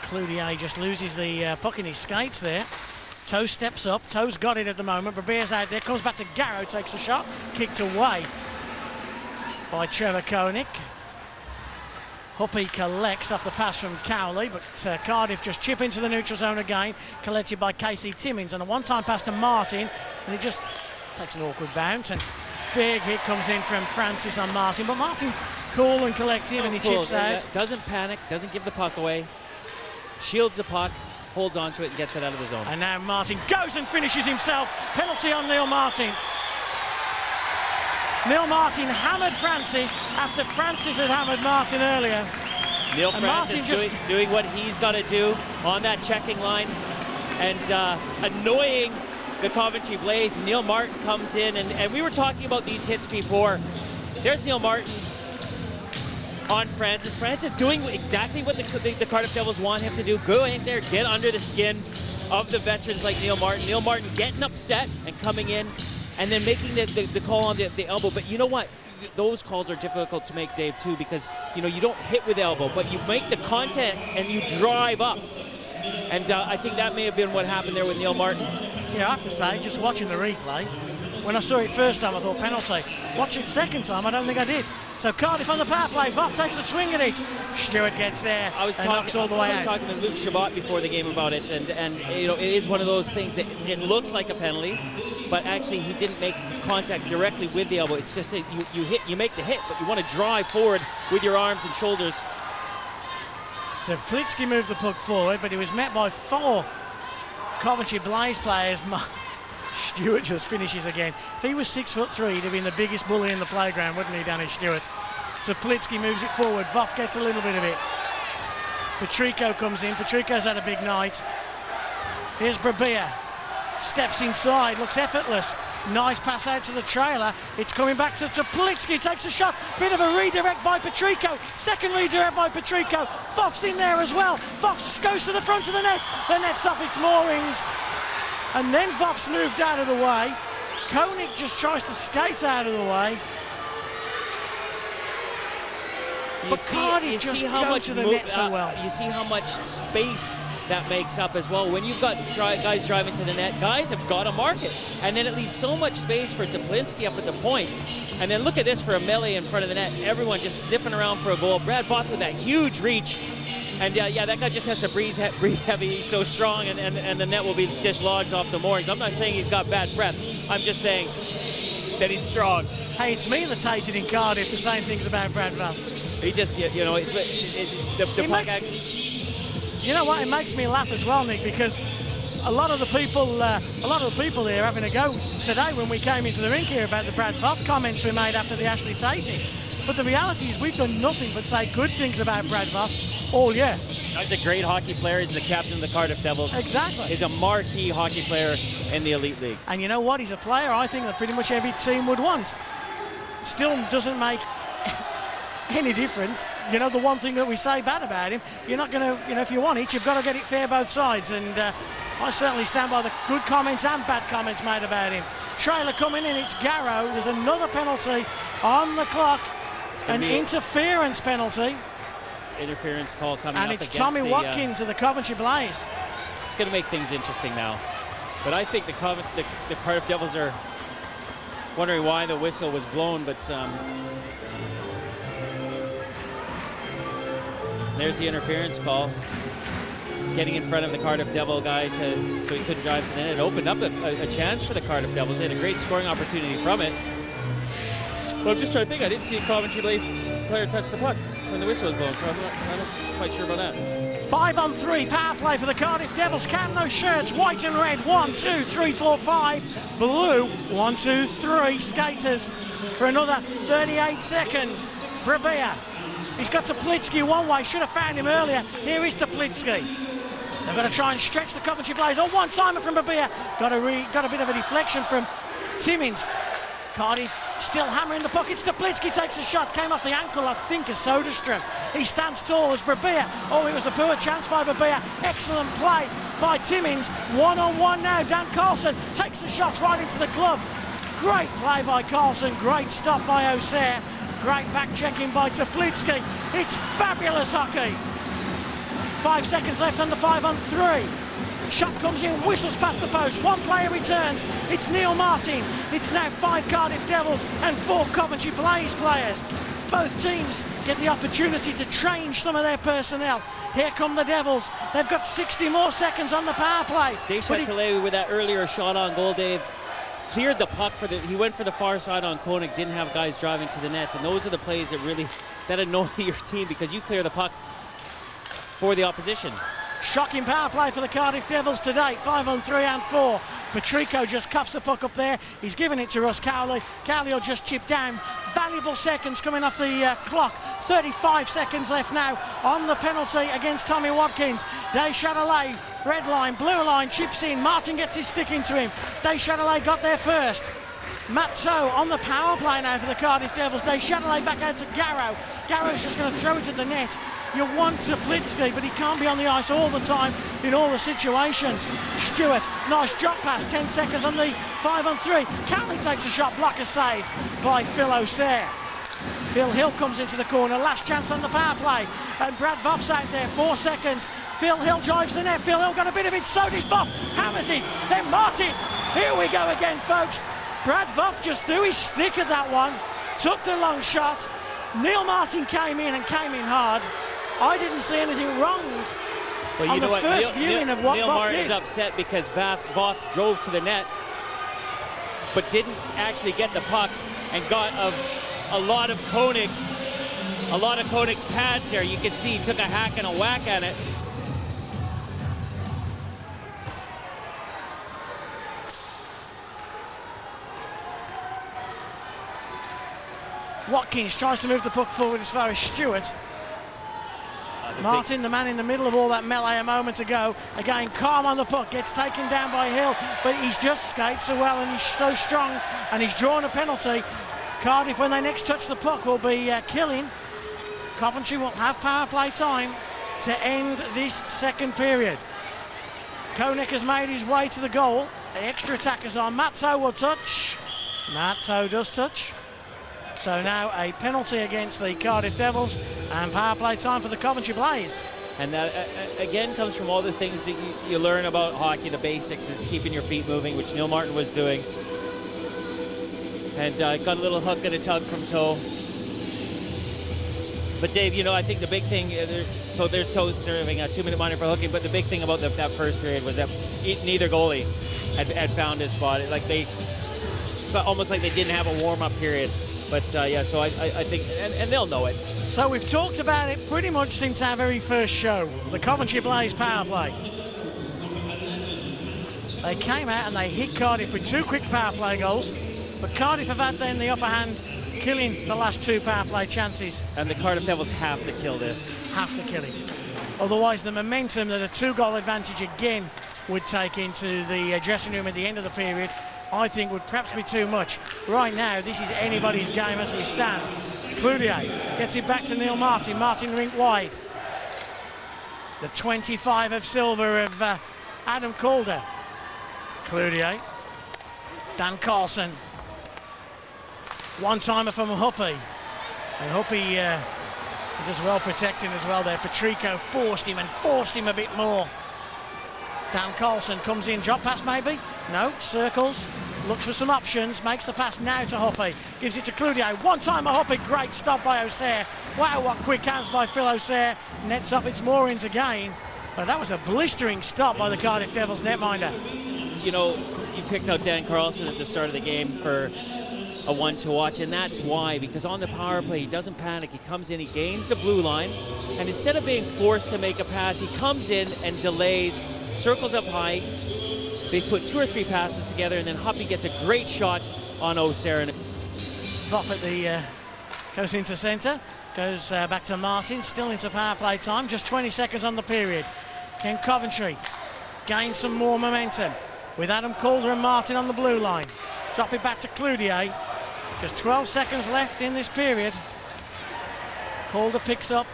Cloutier just loses the puck in his skates there. Toe steps up, Toe's got it at the moment, Brabia's out there, comes back to Garrow, takes a shot, kicked away by Trevor Koenig. Huppy collects off the pass from Cowley, but Cardiff just chip into the neutral zone again, collected by Casey Timmins, and a one-time pass to Martin, and he just takes an awkward bounce, and big hit comes in from Francis on Martin, but Martin's cool and collective, and he chips out. Doesn't panic, doesn't give the puck away, shields the puck, holds on to it and gets it out of the zone. And now Martin goes and finishes himself. Penalty on Neil Martin. Neil Martin hammered Francis after Francis had hammered Martin earlier. Neil Francis doing what he's got to do on that checking line and annoying the Coventry Blaze. Neil Martin comes in, and we were talking about these hits before. There's Neil Martin on Francis. Francis doing exactly what the Cardiff Devils want him to do. Go in there, get under the skin of the veterans like Neil Martin. Neil Martin getting upset and coming in and then making the call on the elbow. But you know what? Those calls are difficult to make, Dave, too, because you know you don't hit with elbow, but you make the contact and you drive up. And I think that may have been what happened there with Neil Martin. Yeah, I have to say, just watching the replay, When I saw it first time, I thought penalty. Watch it second time, I don't think I did. So Cardiff on the power play. Voff takes a swing at it. Stewart gets there and knocks all the way out. I was talking to Luke Shabbat before the game about it, and you know, it is one of those things that it looks like a penalty, but actually he didn't make contact directly with the elbow. It's just that you make the hit, but you want to drive forward with your arms and shoulders. So Plitsky moved the puck forward, but he was met by 4 Coventry Blaze players. Stewart just finishes again. If he was 6'3", he'd have been the biggest bully in the playground, wouldn't he, Danny Stewart? So Plitsky moves it forward. Voff gets a little bit of it. Patrico comes in. Patrico's had a big night. Here's Brabia. Steps inside, looks effortless. Nice pass out to the trailer. It's coming back to Plitsky, takes a shot. Bit of a redirect by Patrico. Second redirect by Patrico. Voff's in there as well. Voff goes to the front of the net. The net's off its moorings. And then Voff's moved out of the way. Koenig just tries to skate out of the way. But Cardiff just go to the net so well. You see how much space that makes up as well. When you've got guys driving to the net, guys have got to mark it. And then it leaves so much space for Toplinski up at the point. And then look at this for a melee in front of the net. Everyone just sniffing around for a goal. Brad Both with that huge reach. And yeah, that guy just has to breathe heavy. He's so strong, and the net will be dislodged off the moorings. I'm not saying he's got bad breath. I'm just saying that he's strong. Hey, it's me that's hated in Cardiff for saying things about Brad Both. He just, you know, you know what? It makes me laugh as well, Nick, because a lot of the people here having a go today when we came into the rink here about the Brad Both comments we made after the Ashley Tate hit. But the reality is we've done nothing but say good things about Brad Both all year. He's a great hockey player. He's the captain of the Cardiff Devils. Exactly. He's a marquee hockey player in the Elite League. And you know what? He's a player I think that pretty much every team would want. Still doesn't make any difference. You know, the one thing that we say bad about him, you're not going to, you know, if you want it, you've got to get it fair both sides. And I certainly stand by the good comments and bad comments made about him. Trailer coming in, it's Garrow. There's another penalty on the clock. An interference penalty. Interference call coming up and against it's Tommy Watkins of the Coventry Blaze. It's going to make things interesting now. But I think the Cardiff Devils are wondering why the whistle was blown, but there's the interference call. Getting in front of the Cardiff Devil guy so he couldn't drive to the net. It opened up a chance for the Cardiff Devils. They had a great scoring opportunity from it. Well, I'm just trying to think. I didn't see a Coventry Blaze player touch the puck when the whistle was blown, so I'm not quite sure about that. 5-on-3 power play for the Cardiff Devils. Count those shirts, white and red. 1, 2, 3, 4, 5. Blue, 1, 2, 3. Skaters for another 38 seconds. Brabia. He's got Toplinski one way. Should have found him earlier. Here is Toplinski. They're going to try and stretch the Coventry Blaze. Oh, one-timer from Brabia. Got a bit of a deflection from Timmins. Cardiff still hammering the pockets. Toplinski takes a shot. Came off the ankle, I think, of Soderstrom. He stands tall as Brabia. Oh, it was a poor chance by Brabia. Excellent play by Timmins. One-on-one now. Dan Carlson takes the shot right into the glove. Great play by Carlson. Great stop by O'Sea. Great back-checking by Toplinski. It's fabulous hockey. 5 seconds left on the 5-on-3. Shot comes in, whistles past the post. One player returns. It's Neil Martin. It's now 5 Cardiff Devils and 4 Coventry Blaze players. Both teams get the opportunity to change some of their personnel. Here come the Devils. They've got 60 more seconds on the power play. Desha Telewi with that earlier shot on goal, Dave, cleared the puck he went for the far side on Koenig, didn't have guys driving to the net, and those are the plays that annoy your team because you clear the puck for the opposition. Shocking power play for the Cardiff Devils today. 5-on-3 and 4. Patrico just cuffs the puck up there. He's giving it to Russ Cowley. Cowley will just chip down. Valuable seconds coming off the clock. 35 seconds left now on the penalty against Tommy Watkins. Deschâtelet, red line, blue line, chips in. Martin gets his stick into him. Deschâtelet got there first. Matt Toe on the power play now for the Cardiff Devils. Deschâtelet back out to Garrow. Garrow's just going to throw it at the net. You want Toplinski, but he can't be on the ice all the time in all the situations. Stewart, nice drop pass, 10 seconds on the 5-on-3. Cowley takes a shot, blocker save by Phil O'Sea. Phil Hill comes into the corner, last chance on the power play. And Brad Voff's out there, 4 seconds. Phil Hill drives the net, Phil Hill got a bit of it, so did Voff, hammers it, then Martin. Here we go again, folks. Brad Voth just threw his stick at that one, took the long shot. Neil Martin came in and came in hard. I didn't see anything wrong Well, on the first viewing of what Neil Voth Martin's did. upset because Voth drove to the net, but didn't actually get the puck and got a lot of Koenig's pads here. You can see he took a hack and a whack at it. Watkins tries to move the puck forward as far as Stewart. Martin, the man in the middle of all that melee a moment ago, again calm on the puck, gets taken down by Hill, but he's just skates so well and he's so strong, and he's drawn a penalty. Cardiff, when they next touch the puck, will be killing. Coventry will have power play time to end this second period. Koenig has made his way to the goal. The extra attackers on. Matto will touch. Matto does touch. So now a penalty against the Cardiff Devils and power play time for the Coventry Blaze. And that, again, comes from all the things that you learn about hockey. The basics is keeping your feet moving, which Neil Martin was doing. And got a little hook and a tug from toe. But Dave, you know, I think the big thing, there's toe serving a 2-minute minor for hooking, but the big thing about that first period was that neither goalie had found his spot. Almost like they didn't have a warm-up period. But yeah, so I think, and they'll know it. So we've talked about it pretty much since our very first show, the Coventry Blaze power play. They came out and they hit Cardiff with 2 quick power play goals, but Cardiff have had then the upper hand, killing the last 2 power play chances. And the Cardiff Devils have to kill this. Have to kill it. Otherwise the momentum that a 2-goal advantage again would take into the dressing room at the end of the period, I think would perhaps be too much. Right now, this is anybody's game as we stand. Cloutier gets it back to Neil Martin. Martin rink wide. The 25 of silver of Adam Calder. Cloutier. Dan Carlson. One-timer from Huppy. And Huppy does well protecting as well there. Patrico forced him a bit more. Dan Carlson comes in, drop pass maybe? No, circles, looks for some options, makes the pass now to Hoppe, gives it to Cloutier, one-timer Hoppe, great stop by Auxerre. Wow, what quick hands by Phil Auxerre, nets off its moorings again. But that was a blistering stop by the Cardiff Devils netminder. You know, you picked out Dan Carlson at the start of the game for a one to watch, and that's why, because on the power play, he doesn't panic, he comes in, he gains the blue line, and instead of being forced to make a pass, he comes in and delays, circles up high. They put 2 or 3 passes together, and then Huppy gets a great shot on Auxerre. Voth at the goes into centre, goes back to Martin, still into power play time, just 20 seconds on the period. Can Coventry gain some more momentum with Adam Calder and Martin on the blue line? Drop it back to Cloutier. Just 12 seconds left in this period. Calder picks up,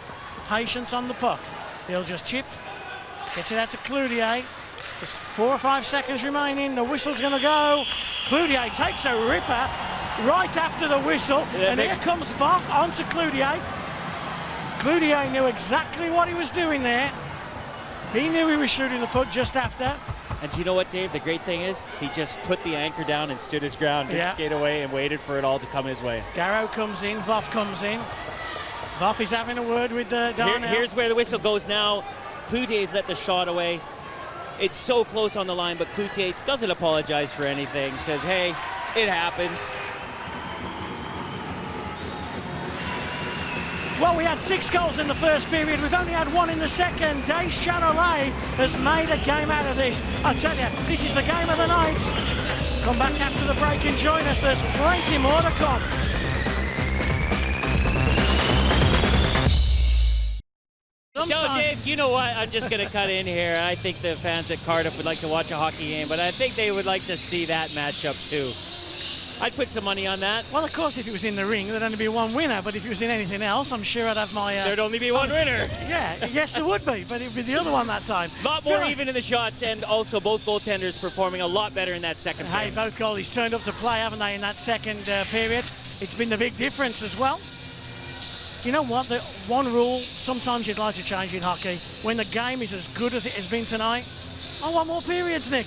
patience on the puck. He'll just chip, gets it out to Cloutier. Just 4 or 5 seconds remaining. The whistle's going to go. Cloutier takes a ripper right after the whistle, and here comes Voth onto Cloutier. Cloutier knew exactly what he was doing there. He knew he was shooting the puck just after. And do you know what, Dave? The great thing is he just put the anchor down and stood his ground, didn't skate away, and waited for it all to come his way. Garrow comes in, Voth comes in. Voth is having a word with Darnell. Here's where the whistle goes now. Cloutier's let the shot away. It's so close on the line, but Cloutier doesn't apologize for anything. Says, hey, it happens. Well, we had 6 goals in the first period. We've only had 1 in the second. Des Chanolet has made a game out of this. I tell you, this is the game of the night. Come back after the break and join us. There's plenty more to come. No, Dave, you know what? I'm just going to cut in here. I think the fans at Cardiff would like to watch a hockey game, but I think they would like to see that matchup too. I'd put some money on that. Well, of course, if it was in the ring, there'd only be 1 winner, but if it was in anything else, I'm sure I'd have my... There'd only be 1 winner. Yeah, yes, there would be, but it would be the other one that time. A lot more even in the shots, and also both goaltenders performing a lot better in that second period. Hey, both goalies turned up to play, haven't they, in that second period? It's been the big difference as well. You know what, the one rule sometimes you'd like to change in hockey, when the game is as good as it has been tonight, I want more periods, Nick.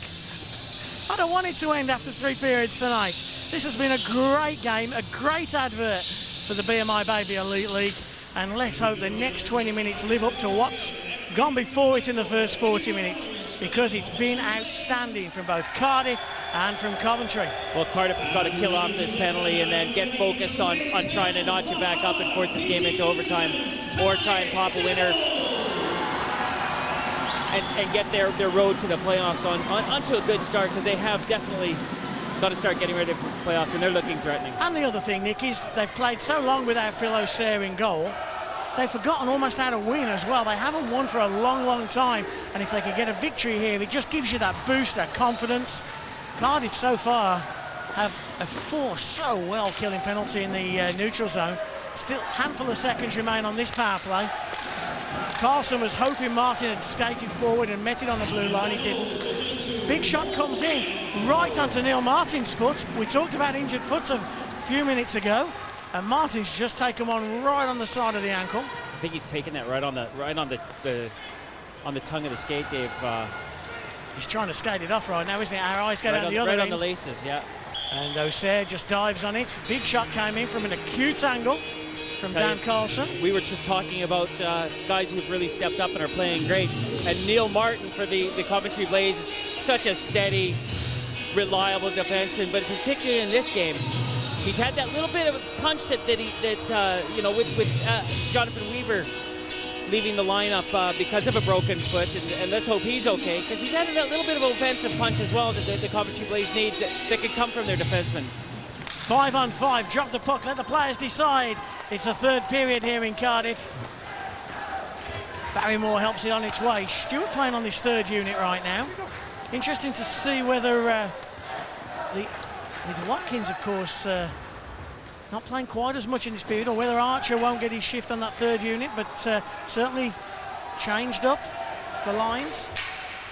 I don't want it to end after 3 periods tonight. This has been a great game, a great advert for the BMI Baby Elite League, and let's hope the next 20 minutes live up to what's gone before it in the first 40 minutes, because it's been outstanding from both Cardiff and from Coventry. Well, Cardiff have got to kill off this penalty and then get focused on trying to notch it back up and force this game into overtime, or try and pop a winner and get their road to the playoffs onto a good start, because they have definitely got to start getting ready for the playoffs, and they're looking threatening. And the other thing, Nick, is they've played so long without Phil O'Shea in goal, they've forgotten almost how to win as well. They haven't won for a long, long time, and if they can get a victory here, it just gives you that boost, that confidence. Cardiff so far have forced so well killing penalty in the neutral zone. Still, handful of seconds remain on this power play. Carlson was hoping Martin had skated forward and met it on the blue line. He didn't. Big shot comes in right onto Neil Martin's foot. We talked about injured foot a few minutes ago, and Martin's just taken one right on the side of the ankle. I think he's taken that right on the tongue of the skate, Dave. He's trying to skate it off right now, isn't it? Our eyes go down the other end. end. On the laces, yeah. And O'Shea just dives on it. Big shot came in from an acute angle from Dan Carlson. We were just talking about guys who've really stepped up and are playing great. And Neil Martin for the Coventry Blaze is such a steady, reliable defenseman, but particularly in this game, he's had that little bit of a punch that you know, with Jonathan Weaver leaving the lineup because of a broken foot, and let's hope he's okay, because he's had that little bit of an offensive punch as well that the Coventry Blaze need that can come from their defensemen. 5-on-5, drop the puck, let the players decide. It's a third period here in Cardiff. Barrymore helps it on its way. Stewart playing on this third unit right now. Interesting to see whether with Watkins, of course, not playing quite as much in this period, or whether Archer won't get his shift on that third unit, but certainly changed up the lines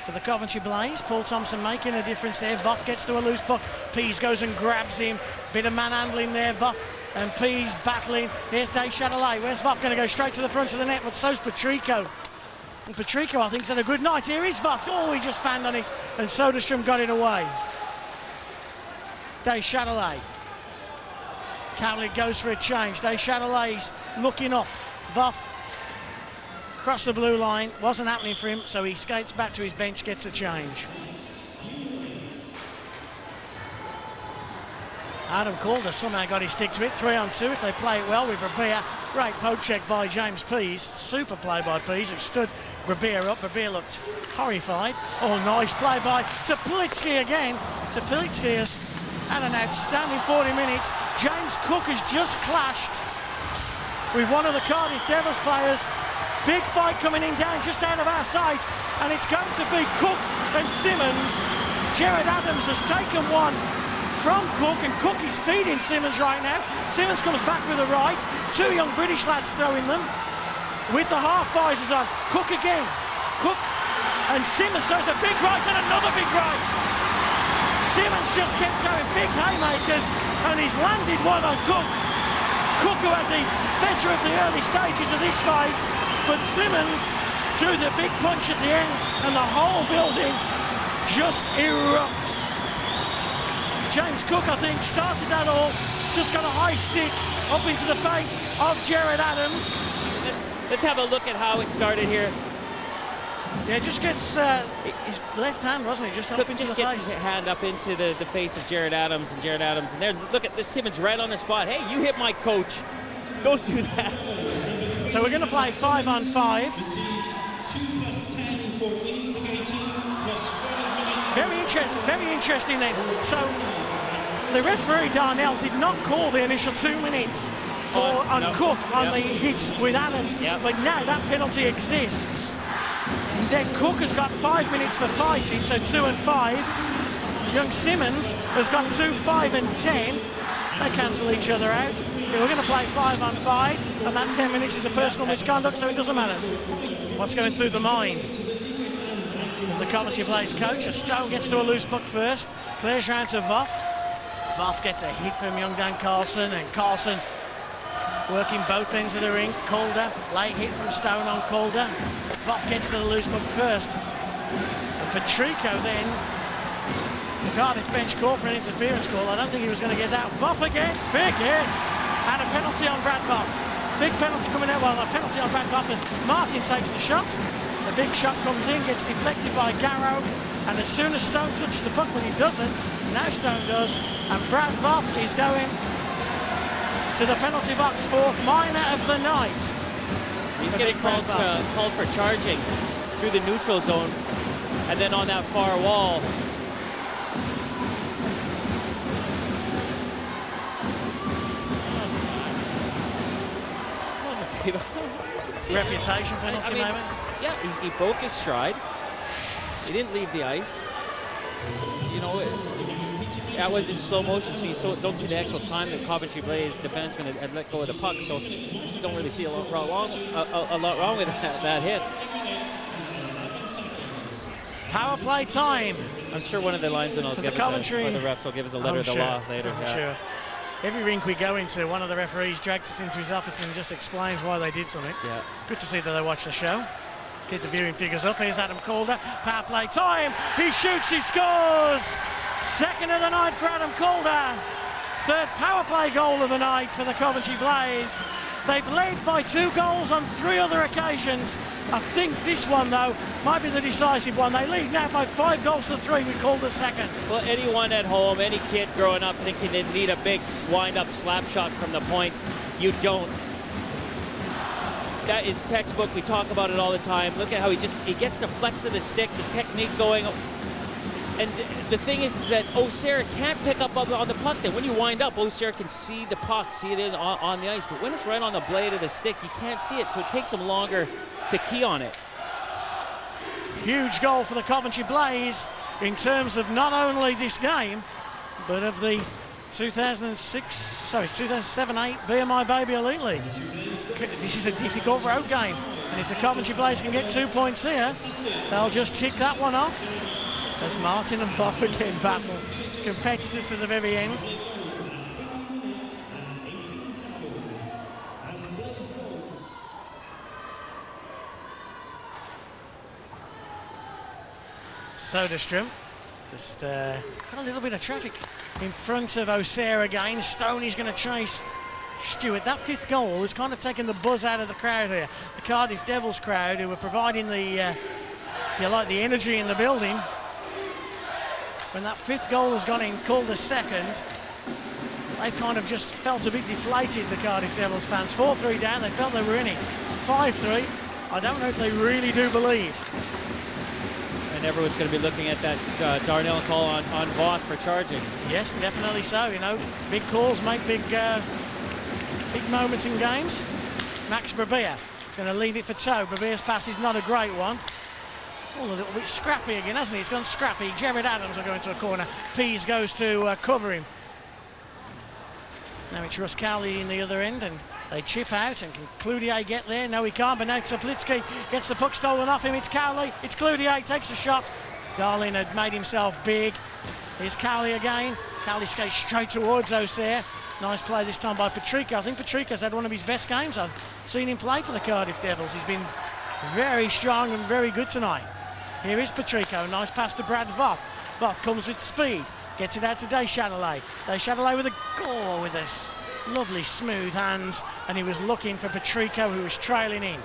for the Coventry Blaze. Paul Thompson making a difference there. Voff gets to a loose puck. Pease goes and grabs him. Bit of manhandling there. Voff and Pease battling. Here's Dave Chatelet. Where's Voff going to go straight to the front of the net? But so's Patrico. And Patrico, I think, has had a good night. Here is Voff. Oh, he just fanned on it. And Soderstrom got it away. Dave Chatelet. Cowley goes for a change. Dave Chatelet's looking up. Voff across the blue line. Wasn't happening for him, so he skates back to his bench, gets a change. Adam Calder somehow got his stick to it. 3-on-2 if they play it well with Rabea. Great poke check by James Pease. Super play by Pease, who stood Rabea up. Rabea looked horrified. Oh, nice play by Toplitsky again. Toplitsky has had an outstanding 40 minutes. James Cook has just clashed with one of the Cardiff Devils players. Big fight coming in down just out of our sight, and it's going to be Cook and Timmins. Jared Adams has taken one from Cook, and Cook is feeding Timmins right now. Timmins comes back with a right. Two young British lads throwing them with the half visors on. Cook again. Cook and Timmins throws a big right and another big right. Timmins just kept throwing big haymakers, and he's landed one on Cook. Cook, who had the better of the early stages of this fight, but Timmins threw the big punch at the end, and the whole building just erupts. James Cook, I think, started that all, just got a high stick up into the face of Jared Adams. Let's have a look at how it started here. Yeah, just gets his left hand, wasn't it? Just up into the face. Just gets his hand up into the face of Jared Adams, and there, look at this, Timmins right on the spot. Hey, you hit my coach. Don't do that. So we're going to play 5-on-5. Very interesting then. So the referee Darnell did not call the initial 2 minutes on Cook on the hits with Adams, but now that penalty exists. Then Cook has got 5 minutes for fighting, so 2 and 5. Young Timmins has got 2, 5 and 10. They cancel each other out. Yeah, we're going to play 5-on-5, and that 10 minutes is a personal misconduct, so it doesn't matter. What's going through the mind of the Coventry Blaze coach? Stone gets to a loose puck first, clears round to Voff. Voff gets a hit from young Dan Carlson, and Carlson working both ends of the ring. Calder, late hit from Stone on Calder. Voff gets to the loose puck first, and Patrico then The Cardiff bench call for an interference call. I don't think he was going to get that. Voff again, big hit, and a penalty on Brad Voff. Big penalty coming out. Well, a penalty on Brad Voff as Martin takes the shot. The big shot comes in, gets deflected by Garrow, and as soon as Stone touches the puck, when he doesn't, now Stone does, and Brad Voff is going to the penalty box for minor of the night. He's getting called for charging through the neutral zone, and then on that far wall. Reputation penalty, maybe? Yeah, he broke his stride. He didn't leave the ice. You know, that was in slow motion, so you don't see the actual time that Coventry Blaze defenseman had let go of the puck, so you just don't really see a lot wrong with that hit. Power play time. I'm sure one of the linesmen will give us or the refs will give us a letter of the law later. Sure. Every rink we go into, one of the referees drags us into his office and just explains why they did something. Yeah. Good to see that they watch the show. Keep the viewing figures up. Here's Adam Calder. Power play time. He shoots, he scores. Second of the night for Adam Calder. Third power play goal of the night for the Coventry Blaze. They've led by 2 goals on 3 other occasions. I think this one, though, might be the decisive one. They lead now by 5 goals to 3. We called the second. Well, anyone at home, any kid growing up thinking they need a big wind-up slap shot from the point, you don't. That is textbook. We talk about it all the time. Look at how he gets the flex of the stick, the technique going. And the thing is that O'Sara can't pick up on the puck then. When you wind up, O'Sara can see the puck, see it on the ice. But when it's right on the blade of the stick, you can't see it. So it takes him longer to key on it. Huge goal for the Coventry Blaze in terms of not only this game, but of the 2007-8 BMI Baby Elite League. This is a difficult road game. And if the Coventry Blaze can get 2 points here, they'll just tick that one off. As Martin and Voff again battle, competitors to the very end. Soderstrom just got a little bit of traffic in front of O'Sara again. Stoney's going to chase Stewart. That 5th goal has kind of taken the buzz out of the crowd here. The Cardiff Devils crowd, who were providing the, if you like, the energy in the building. When that 5th goal has gone in, called a second, they kind of just felt a bit deflated, the Cardiff Devils fans. 4-3 down, they felt they were in it. 5-3, I don't know if they really do believe. And everyone's going to be looking at that Darnell call on Voth for charging. Yes, definitely so. You know, big calls make big moments in games. Max Brabia is going to leave it for Toe. Brabia's pass is not a great one. All a little bit scrappy again, hasn't he? It's gone scrappy. Jared Adams will go into a corner. Pease goes to cover him. Now it's Russ Cowley in the other end, and they chip out. And can Cloutier get there? No, he can't. But now Zaplitsky gets the puck stolen off him. It's Cowley. It's Cloutier. Takes a shot. Darlin had made himself big. Here's Cowley again. Cowley skates straight towards O'Sara. Nice play this time by Patrico. I think Patrico's had one of his best games. I've seen him play for the Cardiff Devils. He's been very strong and very good tonight. Here is Patrico, nice pass to Brad Voth. Voth comes with speed, gets it out to Deschatelet. Deschatelet with a goal with his lovely smooth hands, and he was looking for Patrico, who was trailing in.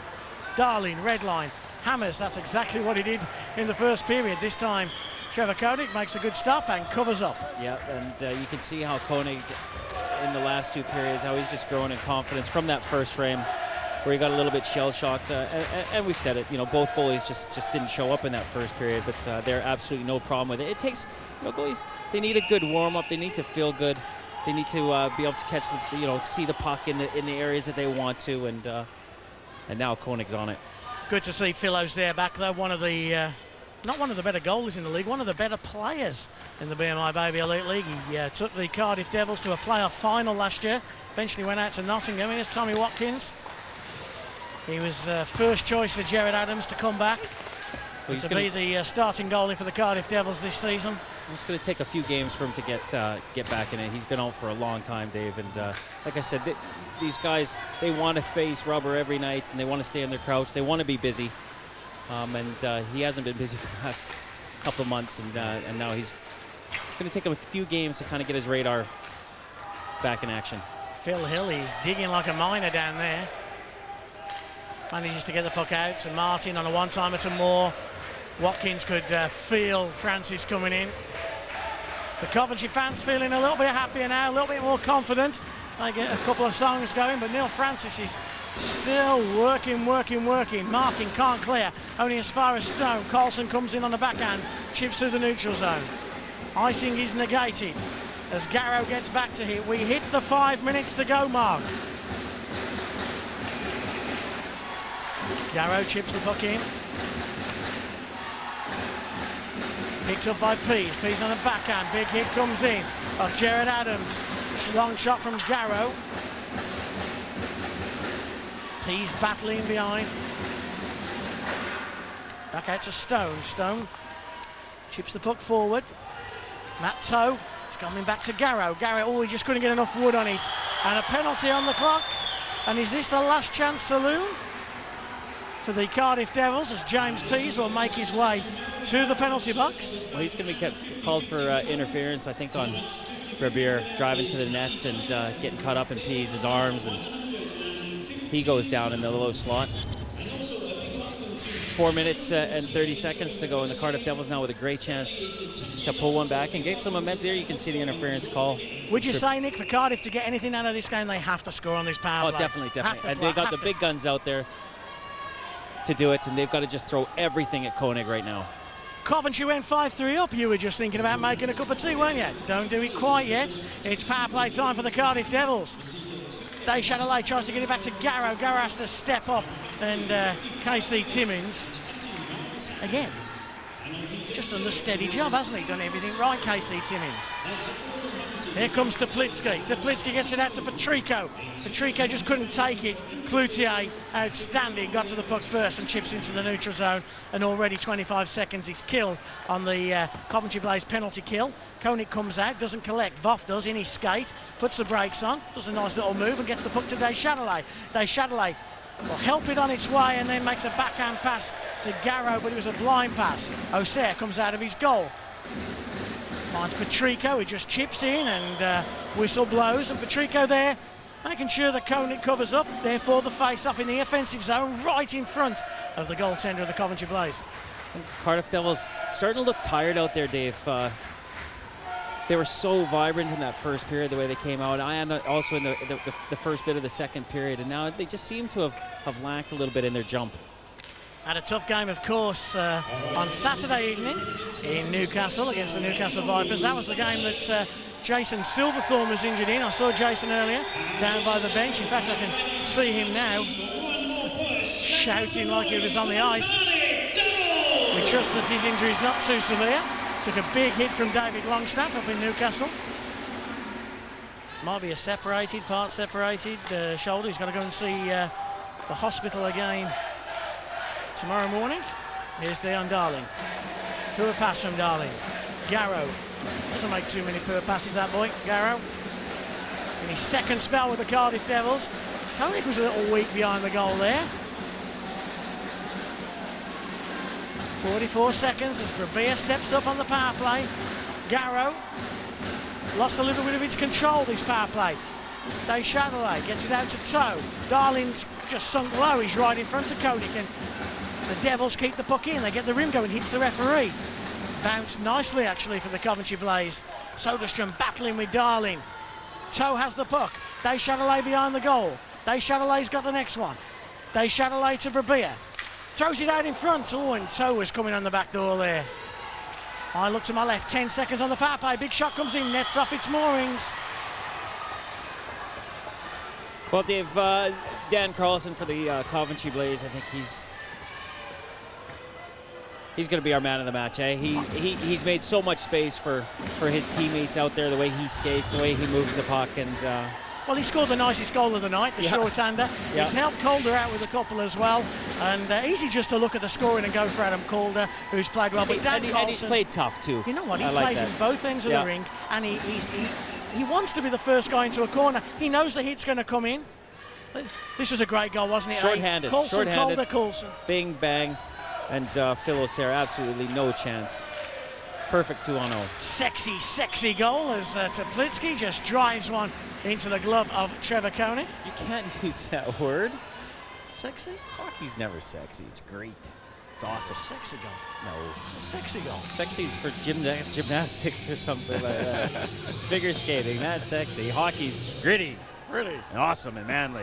Darling, red line, hammers, that's exactly what he did in the first period. This time, Trevor Koenig makes a good stop and covers up. Yeah, and you can see how Koenig, in the last 2 periods, how he's just growing in confidence from that first frame, where he got a little bit shell-shocked, and we've said it, you know, both goalies just didn't show up in that first period, but they're absolutely no problem with it. It takes, you know, goalies, they need a good warm-up, they need to feel good, they need to be able to catch, see the puck in the areas that they want to, and now Koenig's on it. Good to see Philo's there back though, one of the, not one of the better goalies in the league, one of the better players in the BMI Baby Elite League. He took the Cardiff Devils to a playoff final last year, eventually went out to Nottingham. Here's Tommy Watkins. He was first choice for Jared Adams to come back to be the starting goalie for the Cardiff Devils this season. It's going to take a few games for him to get back in it. He's been out for a long time, Dave, and like I said, these guys, they want to face rubber every night, and they want to stay on their couch. They want to be busy, and he hasn't been busy for the last couple of months, and now he's going to take him a few games to kind of get his radar back in action. Phil Hill, he's digging like a miner down there. Manages to get the puck out to Martin on a one-timer to Moore. Watkins could feel Francis coming in. The Coventry fans feeling a little bit happier now, a little bit more confident. They get a couple of songs going, but Neil Francis is still working. Martin can't clear, only as far as Stone. Carlson comes in on the backhand, chips through the neutral zone. Icing is negated as Garrow gets back to hit. We hit the 5 minutes to go mark. Garrow chips the puck in. Picked up by Pease. Pease on the backhand. Big hit comes in of Jared Adams. Long shot from Garrow. Pease battling behind. Back out to Stone. Stone chips the puck forward. Matt Toe is coming back to Garrow. Garrow, oh, he just couldn't get enough wood on it. And a penalty on the clock. And is this the last chance saloon for the Cardiff Devils as James Pease will make his way to the penalty box? Well, he's going to be called for interference, I think, on Verbeer driving to the net and getting caught up in Pease's arms, and he goes down in the low slot. 4 minutes and 30 seconds to go, and the Cardiff Devils now with a great chance to pull one back and get some momentum there. You can see the interference call. Would you say, Nick, for Cardiff to get anything out of this game, they have to score on this power play? Oh, definitely. And they got the big guns out there to do it, and they've got to just throw everything at Koenig right now. Coventry went 5-3 up. You were just thinking about making a cup of tea, weren't you? Don't do it quite yet. It's power play time for the Cardiff Devils. Day Shadowley tries to get it back to Garrow. Garrow has to step up, and KC Timmins, again, he's just done the steady job, hasn't he? Done everything right, KC Timmins. Here comes Teplitsky. Teplitsky gets it out to Patrico. Patrico just couldn't take it. Cloutier, outstanding, got to the puck first and chips into the neutral zone. And already 25 seconds he's killed on the Coventry Blaze penalty kill. Koenig comes out, doesn't collect. Voff does in his skate, puts the brakes on, does a nice little move and gets the puck to Day Shadowley. Day Shadowley will help it on its way and then makes a backhand pass to Garrow, but it was a blind pass. Osair comes out of his goal. Finds Patrico, he just chips in and whistle blows, and Patrico there making sure that Koenig covers up, therefore the face-off in the offensive zone right in front of the goaltender of the Coventry Blaze. And Cardiff Devils starting to look tired out there, Dave. They were so vibrant in that first period, the way they came out. I am also in the first bit of the second period, and now they just seem to have lacked a little bit in their jump. Had a tough game, of course, on Saturday evening in Newcastle against the Newcastle Vipers. That was the game that Jason Silverthorne was injured in. I saw Jason earlier down by the bench. In fact, I can see him now shouting like he was on the ice. We trust that his injury is not too severe. Took a big hit from David Longstaff up in Newcastle. Might be a part separated shoulder. He's got to go and see the hospital again tomorrow morning. Here's Dion Darling. To a pass from Darling. Garrow. Doesn't make too many poor passes, that boy. Garrow. In his second spell with the Cardiff Devils. Koenig was a little weak behind the goal there. 44 seconds as Brabia steps up on the power play. Garrow lost a little bit of its control, this power play. Day Shadowley gets it out to Toe. Darling's just sunk low. He's right in front of Koenig, and the Devils keep the puck in. They get the rim going, hits the referee. Bounced nicely, actually, for the Coventry Blaze. Soderstrom battling with Darling. Toe has the puck. Day Shadowley behind the goal. Day Shadowley's got the next one. Day Shadowley to Brabia. Throws it out in front. Oh, and Toe was coming on the back door there. I look to my left. 10 seconds on the power play. Big shot comes in. Nets off its moorings. Well, Dave, Dan Carlson for the Coventry Blaze, I think he's going to be our man of the match. Eh? He's made so much space for his teammates out there, the way he skates, the way he moves the puck, and well, he scored the nicest goal of the night, the short-hander. Yeah. He's helped Calder out with a couple as well, and easy just to look at the scoring and go for Adam Calder, who's played well. But Dan Carlson, and he's played tough too. You know what? He like plays in both ends of the ring, and he wants to be the first guy into a corner. He knows the hit's going to come in. This was a great goal, wasn't it? Short-handed. Calder, Coulson. Bing, bang. And Phil Osair, absolutely no chance. Perfect 2-on-0. Sexy goal as Teplitsky just drives one into the glove of Trevor Koenig. You can't use that word. Sexy? Hockey's never sexy. It's great. It's awesome. Sexy goal. No. It's a sexy goal. Sexy's for gymnastics or something like that. Figure skating, that's sexy. Hockey's gritty. Really? And awesome and manly.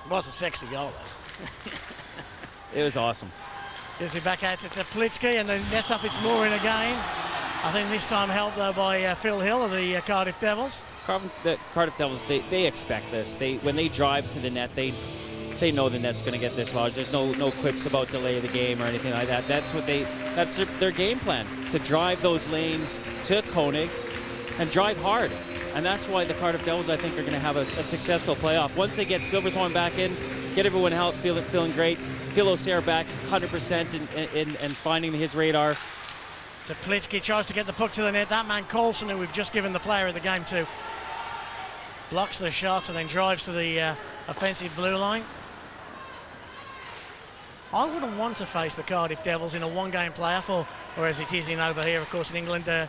It was a sexy goal, though. It was awesome. Gives it back out to Teplitsky, and then nets up its mooring again. I think this time helped, though, by Phil Hill of the Cardiff Devils. The Cardiff Devils, they expect this. When they drive to the net, they know the net's going to get this large. There's no quips about delay of the game or anything like that. That's their game plan, to drive those lanes to Koenig and drive hard. And that's why the Cardiff Devils, I think, are going to have a successful playoff. Once they get Silverthorne back in, get everyone out feeling great, Gil O'Sare back 100% and finding his radar. Teplitsky tries to get the puck to the net. That man Carlson, who we've just given the player of the game to, blocks the shot and then drives to the offensive blue line. I wouldn't want to face the Cardiff Devils in a one-game playoff, or as it is in over here, of course, in England, or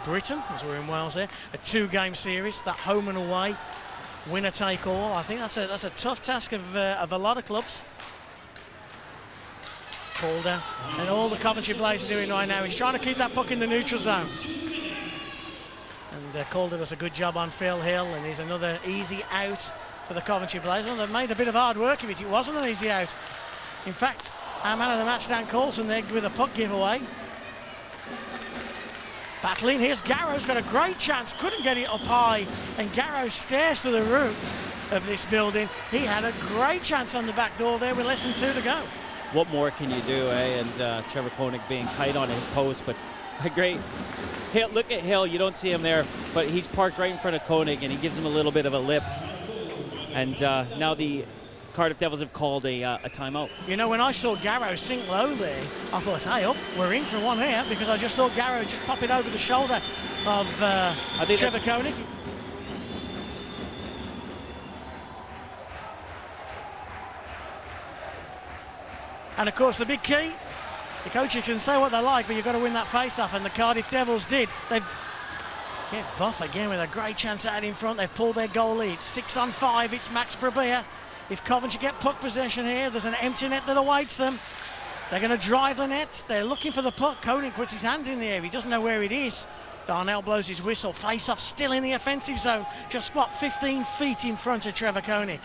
Britain, as we're in Wales here, a two-game series, that home and away, winner take all. I think that's a tough task of a lot of clubs. Calder, and all the Coventry players are doing right now is trying to keep that puck in the neutral zone. And Calder does a good job on Phil Hill, and he's another easy out for the Coventry players. Well, they've made a bit of hard work of it. It wasn't an easy out. In fact, our man of the match, Dan Carlson, there with a puck giveaway. Battling, here's Garrow's got a great chance, couldn't get it up high, and Garrow stares to the roof of this building. He had a great chance on the back door there with less than 2 to go. What more can you do, eh? And Trevor Koenig being tight on his post, but a great Hill. Look at Hill, you don't see him there, but he's parked right in front of Koenig, and he gives him a little bit of a lip. And now the Cardiff Devils have called a timeout. You know, when I saw Garrow sink low there, I thought, hey, up, we're in for one here, because I just thought Garrow would just pop it over the shoulder of Trevor Koenig. And of course, the big key, the coaches can say what they like, but you've got to win that face-off, and the Cardiff Devils did. They've Voth again with a great chance out in front. They've pulled their goal lead. 6-on-5, it's Max Brabia. If Coventry get puck possession here, there's an empty net that awaits them. They're going to drive the net. They're looking for the puck. Koenig puts his hand in the air. He doesn't know where it is. Darnell blows his whistle. Face-off still in the offensive zone. Just spot 15 feet in front of Trevor Koenig.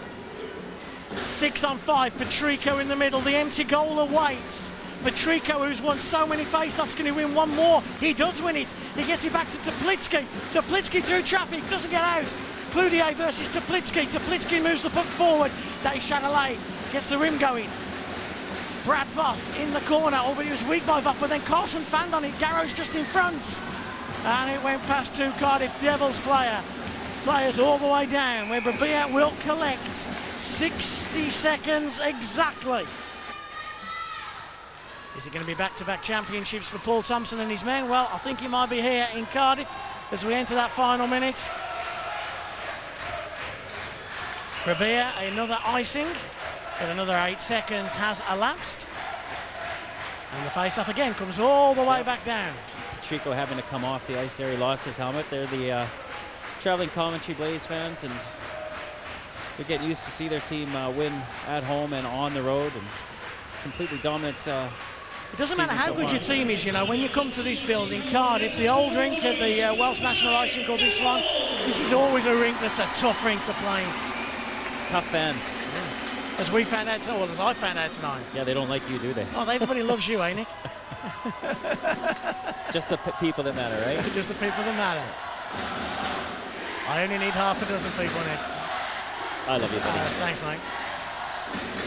6-on-5, Patrico in the middle. The empty goal awaits. Patrico, who's won so many face-offs, can he win one more? He does win it. He gets it back to Teplitsky. Teplitsky through traffic, doesn't get out. Cloutier versus Teplitsky. Teplitsky moves the puck forward. Deschanelay gets the rim going. Brad Voth in the corner. Oh, but he was weak by Voth, but then Carlson fanned on it. Garrow's just in front. And it went past 2 Cardiff Devils players all the way down, where Brabia will collect. 60 seconds exactly. Is it going to be back-to-back championships for Paul Thompson and his men? Well, I think he might be here in Cardiff as we enter that final minute. Brabia, another icing, but another 8 seconds has elapsed. And the face-off again comes all the way back down. Patrico having to come off the ice there. He lost his helmet. They're the traveling Coventry Blaze fans, and they're getting used to see their team win at home and on the road, and completely dominant. It doesn't matter how good your team is, you know, when you come to this building, Cardiff, the old rink at the Welsh National Ice Rink, or this one, this is always a rink that's a tough rink to play in. Tough fans. Yeah. As we found out, well, as I found out tonight. Yeah, they don't like you, do they? Oh, everybody loves you, eh, Nick? Just the people that matter, right? Just the people that matter. I only need half a dozen people, Nick. I love you, buddy. Thanks, mate.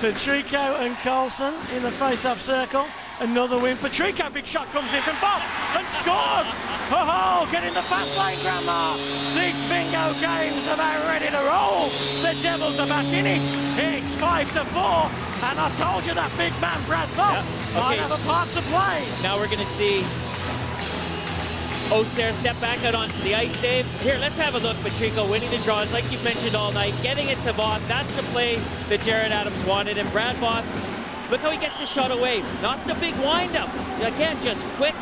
Patrico and Carlson in the face-off circle. Another win. Patrico, big shot comes in from Bob and scores! Oh, get in the fast lane, Grandma! This bingo game's about ready to roll. The Devils are back in it. It's 5-4, and I told you that big man, Brad Voth, might have a part to play. Now we're going to see O'Sare step back out onto the ice, Dave. Here, let's have a look. Patrico winning the draws, like you've mentioned all night, getting it to Voth. That's the play that Jared Adams wanted, and Brad Voth Look how he gets the shot away. Not the big wind-up. Again, just quick.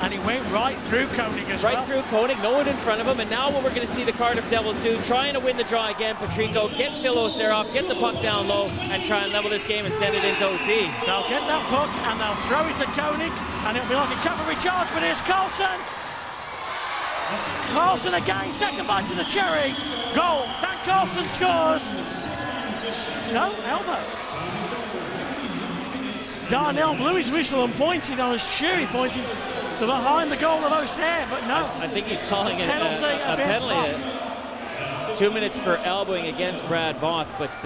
And he went right through Koenig as well. Right through Koenig, no one in front of him. And now what we're going to see the Cardiff Devils do, trying to win the draw again. Patrico, get Phil O'Sare off, get the puck down low, and try and level this game and send it into OT. They'll get that puck and they'll throw it at Koenig, and it'll be like a cavalry charge, but here's Carlson. Carlson again, second bite to the cherry. Goal, Dan Carlson scores. No, elbow. Darnell blew his whistle and pointed on his shoe. He pointed to behind the goal of O'Sare, but no. I think he's calling it penalty a penalty. 2 minutes for elbowing against Brad Voth, but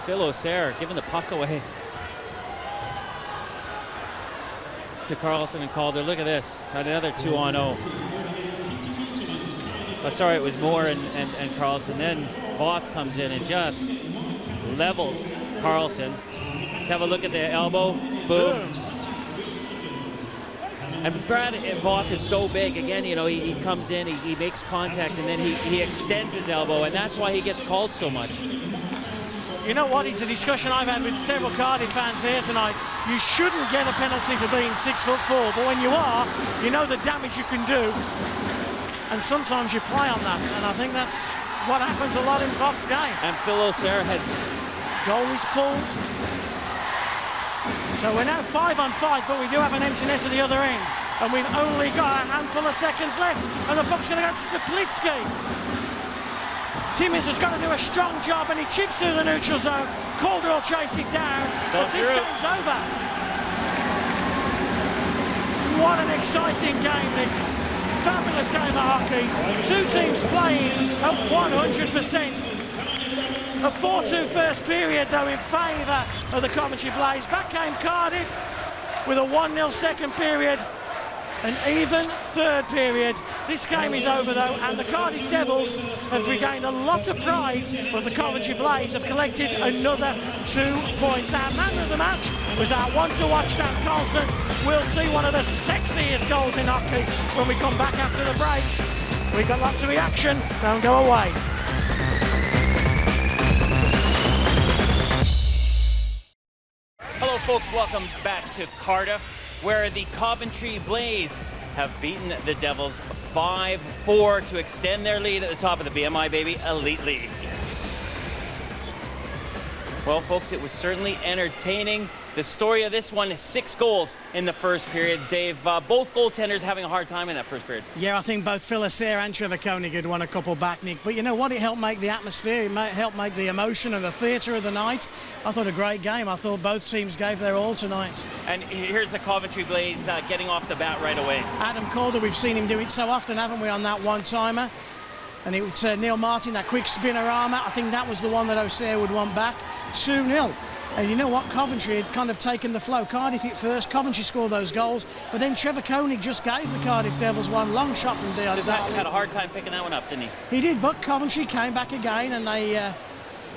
Phil O'Sare giving the puck away to Carlson and Calder. Look at this, another 2-on-0. Oh, sorry, it was Moore and Carlson. Then Voth comes in and just levels Carlson. Let's have a look at the elbow. Boom. And Brad Voth is so big. Again, you know, he comes in, he makes contact, and then he extends his elbow, and that's why he gets called so much. You know what? It's a discussion I've had with several Cardiff fans here tonight. You shouldn't get a penalty for being 6'4", but when you are, you know the damage you can do, and sometimes you play on that, and I think that's what happens a lot in Voth's game. And Phil O'Sare has... Goal is pulled. So we're now 5-on-5, but we do have an empty net at the other end. And we've only got a handful of seconds left. And the puck's going to go to Plitsky. Timmins has got to do a strong job, and he chips through the neutral zone. Calder will chase it down. So but this game's over. What an exciting game, Nick. Fabulous game of hockey. Two teams playing at 100%. A 4-2 first period, though, in favour of the Coventry Blaze. Back came Cardiff with a 1-0 second period, an even third period. This game is over, though, and the Cardiff Devils have regained a lot of pride, but the Coventry Blaze have collected another 2 points. Our man of the match was our one-to-watch Dan Carlson. We'll see one of the sexiest goals in hockey when we come back after the break. We've got lots of reaction. Don't go away. Hello folks, welcome back to Cardiff, where the Coventry Blaze have beaten the Devils 5-4 to extend their lead at the top of the BMI Baby Elite League. Well folks, it was certainly entertaining. The story of this one is 6 goals in the first period. Dave, both goaltenders having a hard time in that first period. Yeah, I think both Phil O'Sare and Trevor Koenig had won a couple back, Nick. But you know what? It helped make the atmosphere. It helped make the emotion and the theatre of the night. I thought a great game. I thought both teams gave their all tonight. And here's the Coventry Blaze getting off the bat right away. Adam Calder, we've seen him do it so often, haven't we, on that one-timer? And it was Neil Martin, that quick spinner-armour. I think that was the one that O'Sare would want back. 2-0. And you know what? Coventry had kind of taken the flow. Cardiff hit first, Coventry scored those goals, but then Trevor Koenig just gave the Cardiff Devils one long shot from Dion. Just had a hard time picking that one up, didn't he? He did, but Coventry came back again, and they,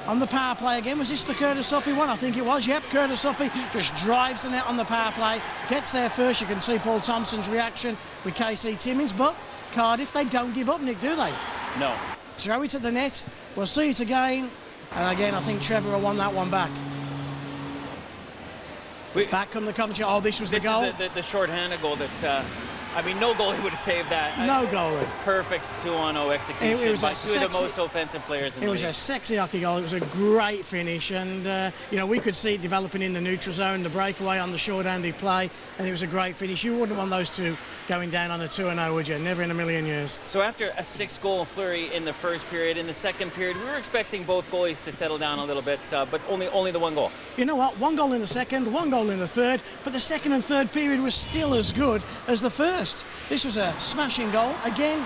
on the power play again, was this the Curtis Uppy one? I think it was, yep. Curtis Uppy just drives the net on the power play, gets there first. You can see Paul Thompson's reaction with KC Timmins, but Cardiff, they don't give up, Nick, do they? No. Throw it at the net, we'll see it again, and again, I think Trevor will won that one back. Back come the Coventry. Oh, this was the goal. This is the short-handed goal that, I mean, no goalie would have saved that. No goalie. Perfect 2-on-0 execution it was by two of the most offensive players in the league. It was a sexy hockey goal. It was a great finish, and you know, we could see it developing in the neutral zone, the breakaway on the short-handed play, and it was a great finish. You wouldn't want those two going down on a 2-0, would you? Never in a million years. So after a 6-goal flurry in the first period, in the second period, we were expecting both goalies to settle down a little bit, but only the one goal. You know what? 1 goal in the second, 1 goal in the third, but the second and third period was still as good as the first. This was a smashing goal. Again,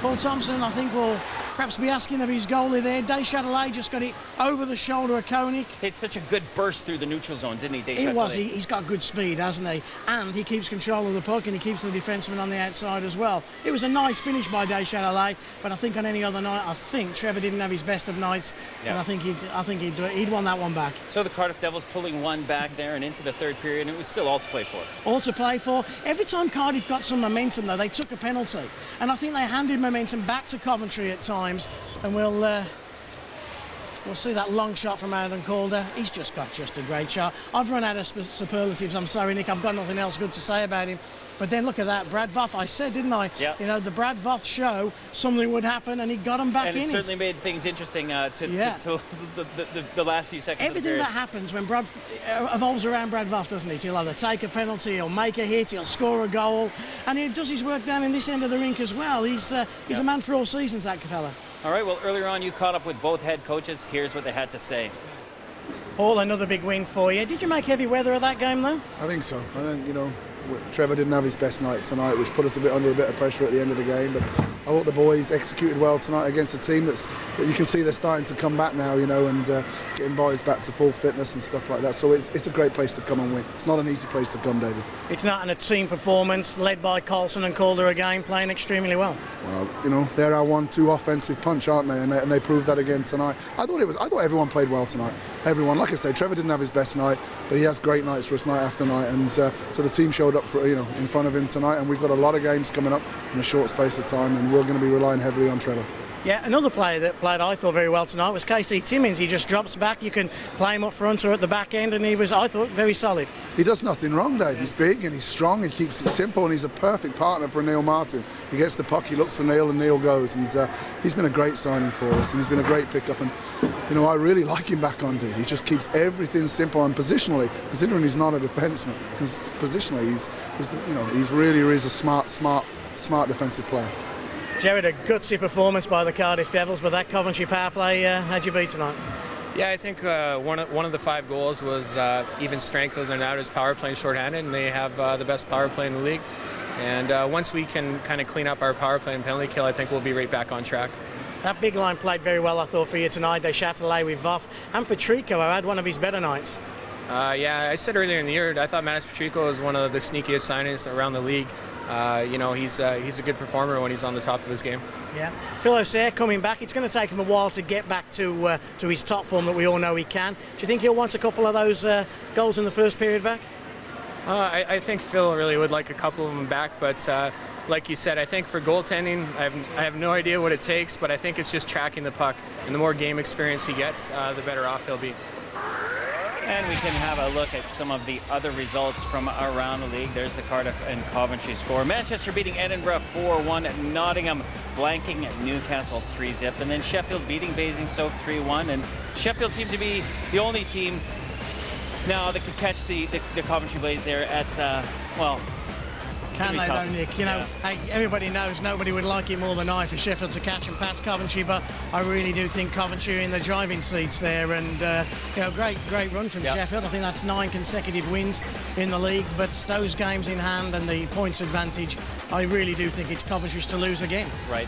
Paul Thompson, I think, will perhaps be asking of his goalie there. Deschatelet just got it over the shoulder of Koenig. It's such a good burst through the neutral zone, didn't he, Deschatelet? It was. He's got good speed, hasn't he? And he keeps control of the puck, and he keeps the defenseman on the outside as well. It was a nice finish by Deschatelet, but I think on any other night, I think Trevor didn't have his best of nights, and I think he'd won that one back. So the Cardiff Devils pulling one back there and into the third period, and it was still all to play for. All to play for. Every time Cardiff got some momentum, though, they took a penalty, and I think they handed momentum back to Coventry at times, and we'll We'll see that long shot from Adam Calder. He's just got a great shot. I've run out of superlatives. I'm sorry, Nick. I've got nothing else good to say about him. But then look at that, Brad Voth. I said, didn't I? Yeah. You know, the Brad Voth show, something would happen, and he got him back in it. And it certainly made things interesting to the last few seconds. Everything that happens when Brad evolves around Brad Voth, doesn't it? He'll either take a penalty, he'll make a hit, he'll score a goal, and he does his work down in this end of the rink as well. He's a man for all seasons, that fella. All right, well, earlier on you caught up with both head coaches. Here's what they had to say. Paul, another big win for you. Did you make heavy weather of that game, though? I think so. I think, Trevor didn't have his best night tonight, which put us under a bit of pressure at the end of the game. But I thought the boys executed well tonight against a team that you can see they're starting to come back now, and getting boys back to full fitness and stuff like that. So it's a great place to come and win. It's not an easy place to come, David. It's not, in a team performance led by Carlson and Calder again, playing extremely well. Well, they're our 1-2 offensive punch, aren't they? And they proved that again tonight. I thought everyone played well tonight. Everyone, like I say, Trevor didn't have his best night, but he has great nights for us night after night. And so the team showed up for in front of him tonight. And we've got a lot of games coming up in a short space of time, and we're going to be relying heavily on Trevor. Yeah, another player that played, I thought, very well tonight was KC Timmins. He just drops back. You can play him up front or at the back end, and he was, I thought, very solid. He does nothing wrong, Dave. He's big and he's strong. He keeps it simple, and he's a perfect partner for Neil Martin. He gets the puck, he looks for Neil, and Neil goes. And he's been a great signing for us, and he's been a great pickup. And I really like him back on D. He just keeps everything simple and positionally, considering he's not a defenseman. Because positionally, he's really is a smart defensive player. Jared, a gutsy performance by the Cardiff Devils, but that Coventry power play, how'd you beat tonight? Yeah, I think one of the 5 goals was even strength. Other than that, it was power play and shorthanded, and they have the best power play in the league. And once we can kind of clean up our power play and penalty kill, I think we'll be right back on track. That big line played very well, I thought, for you tonight. They Chatelet with Voth and Patrico, who had one of his better nights. Yeah, I said earlier in the year, I thought Matis Patrico was one of the sneakiest signings around the league. He's a good performer when he's on the top of his game. Yeah, Phil O'Shea coming back. It's going to take him a while to get back to his top form that we all know he can. Do you think he'll want a couple of those goals in the first period back? I think Phil really would like a couple of them back, but like you said, I think for goaltending, I have no idea what it takes, but I think it's just tracking the puck, and the more game experience he gets, the better off he'll be. And we can have a look at some of the other results from around the league. There's the Cardiff and Coventry score. Manchester beating Edinburgh 4-1. Nottingham blanking Newcastle 3-0. And then Sheffield beating Basingstoke 3-1. And Sheffield seemed to be the only team now that could catch the Coventry Blaze there at, Can they though, Nick? Hey, everybody knows nobody would like it more than I for Sheffield to catch and pass Coventry, but I really do think Coventry are in the driving seats there, and great run from Sheffield. I think that's 9 consecutive wins in the league, but those games in hand and the points advantage, I really do think it's Coventry's to lose again. Right.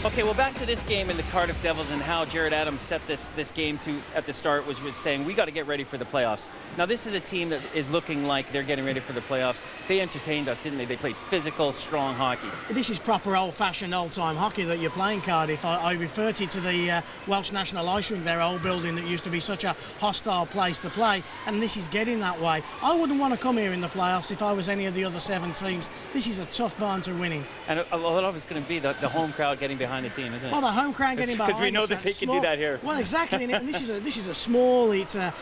Okay, well, back to this game and the Cardiff Devils and how Jared Adams set this game to at the start was saying we got to get ready for the playoffs. Now, this is a team that is looking like they're getting ready for the playoffs. They entertained us, didn't they? They played physical, strong hockey. This is proper old-fashioned, old-time hockey that you're playing, Cardiff. I referred you to the Welsh National Ice Rink, their old building that used to be such a hostile place to play, and this is getting that way. I wouldn't want to come here in the playoffs if I was any of the other 7 teams. This is a tough barn to win in. And a lot of it's going to be the home crowd getting behind the team, isn't it? Oh, the home crowd getting behind. Because we know that they can do that here. Well, exactly. And this is a small. It's a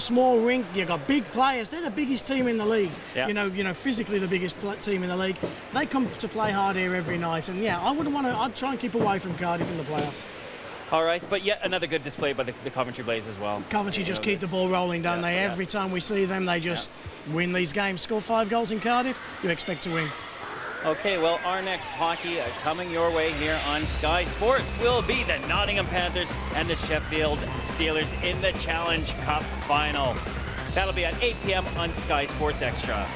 small rink. You've got big players. They're the biggest team in the league. Yeah. Physically the biggest team in the league. They come to play hard here every night. And yeah, I wouldn't want to. I'd try and keep away from Cardiff in the playoffs. All right, but yet another good display by the Coventry Blaze as well. Coventry just keep the ball rolling, don't they? Every time we see them, they just win these games. Score 5 goals in Cardiff, you expect to win. Okay, well, our next hockey coming your way here on Sky Sports will be the Nottingham Panthers and the Sheffield Steelers in the Challenge Cup final. That'll be at 8 p.m. on Sky Sports Extra.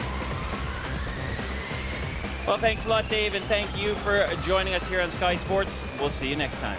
Well, thanks a lot, Dave, and thank you for joining us here on Sky Sports. We'll see you next time.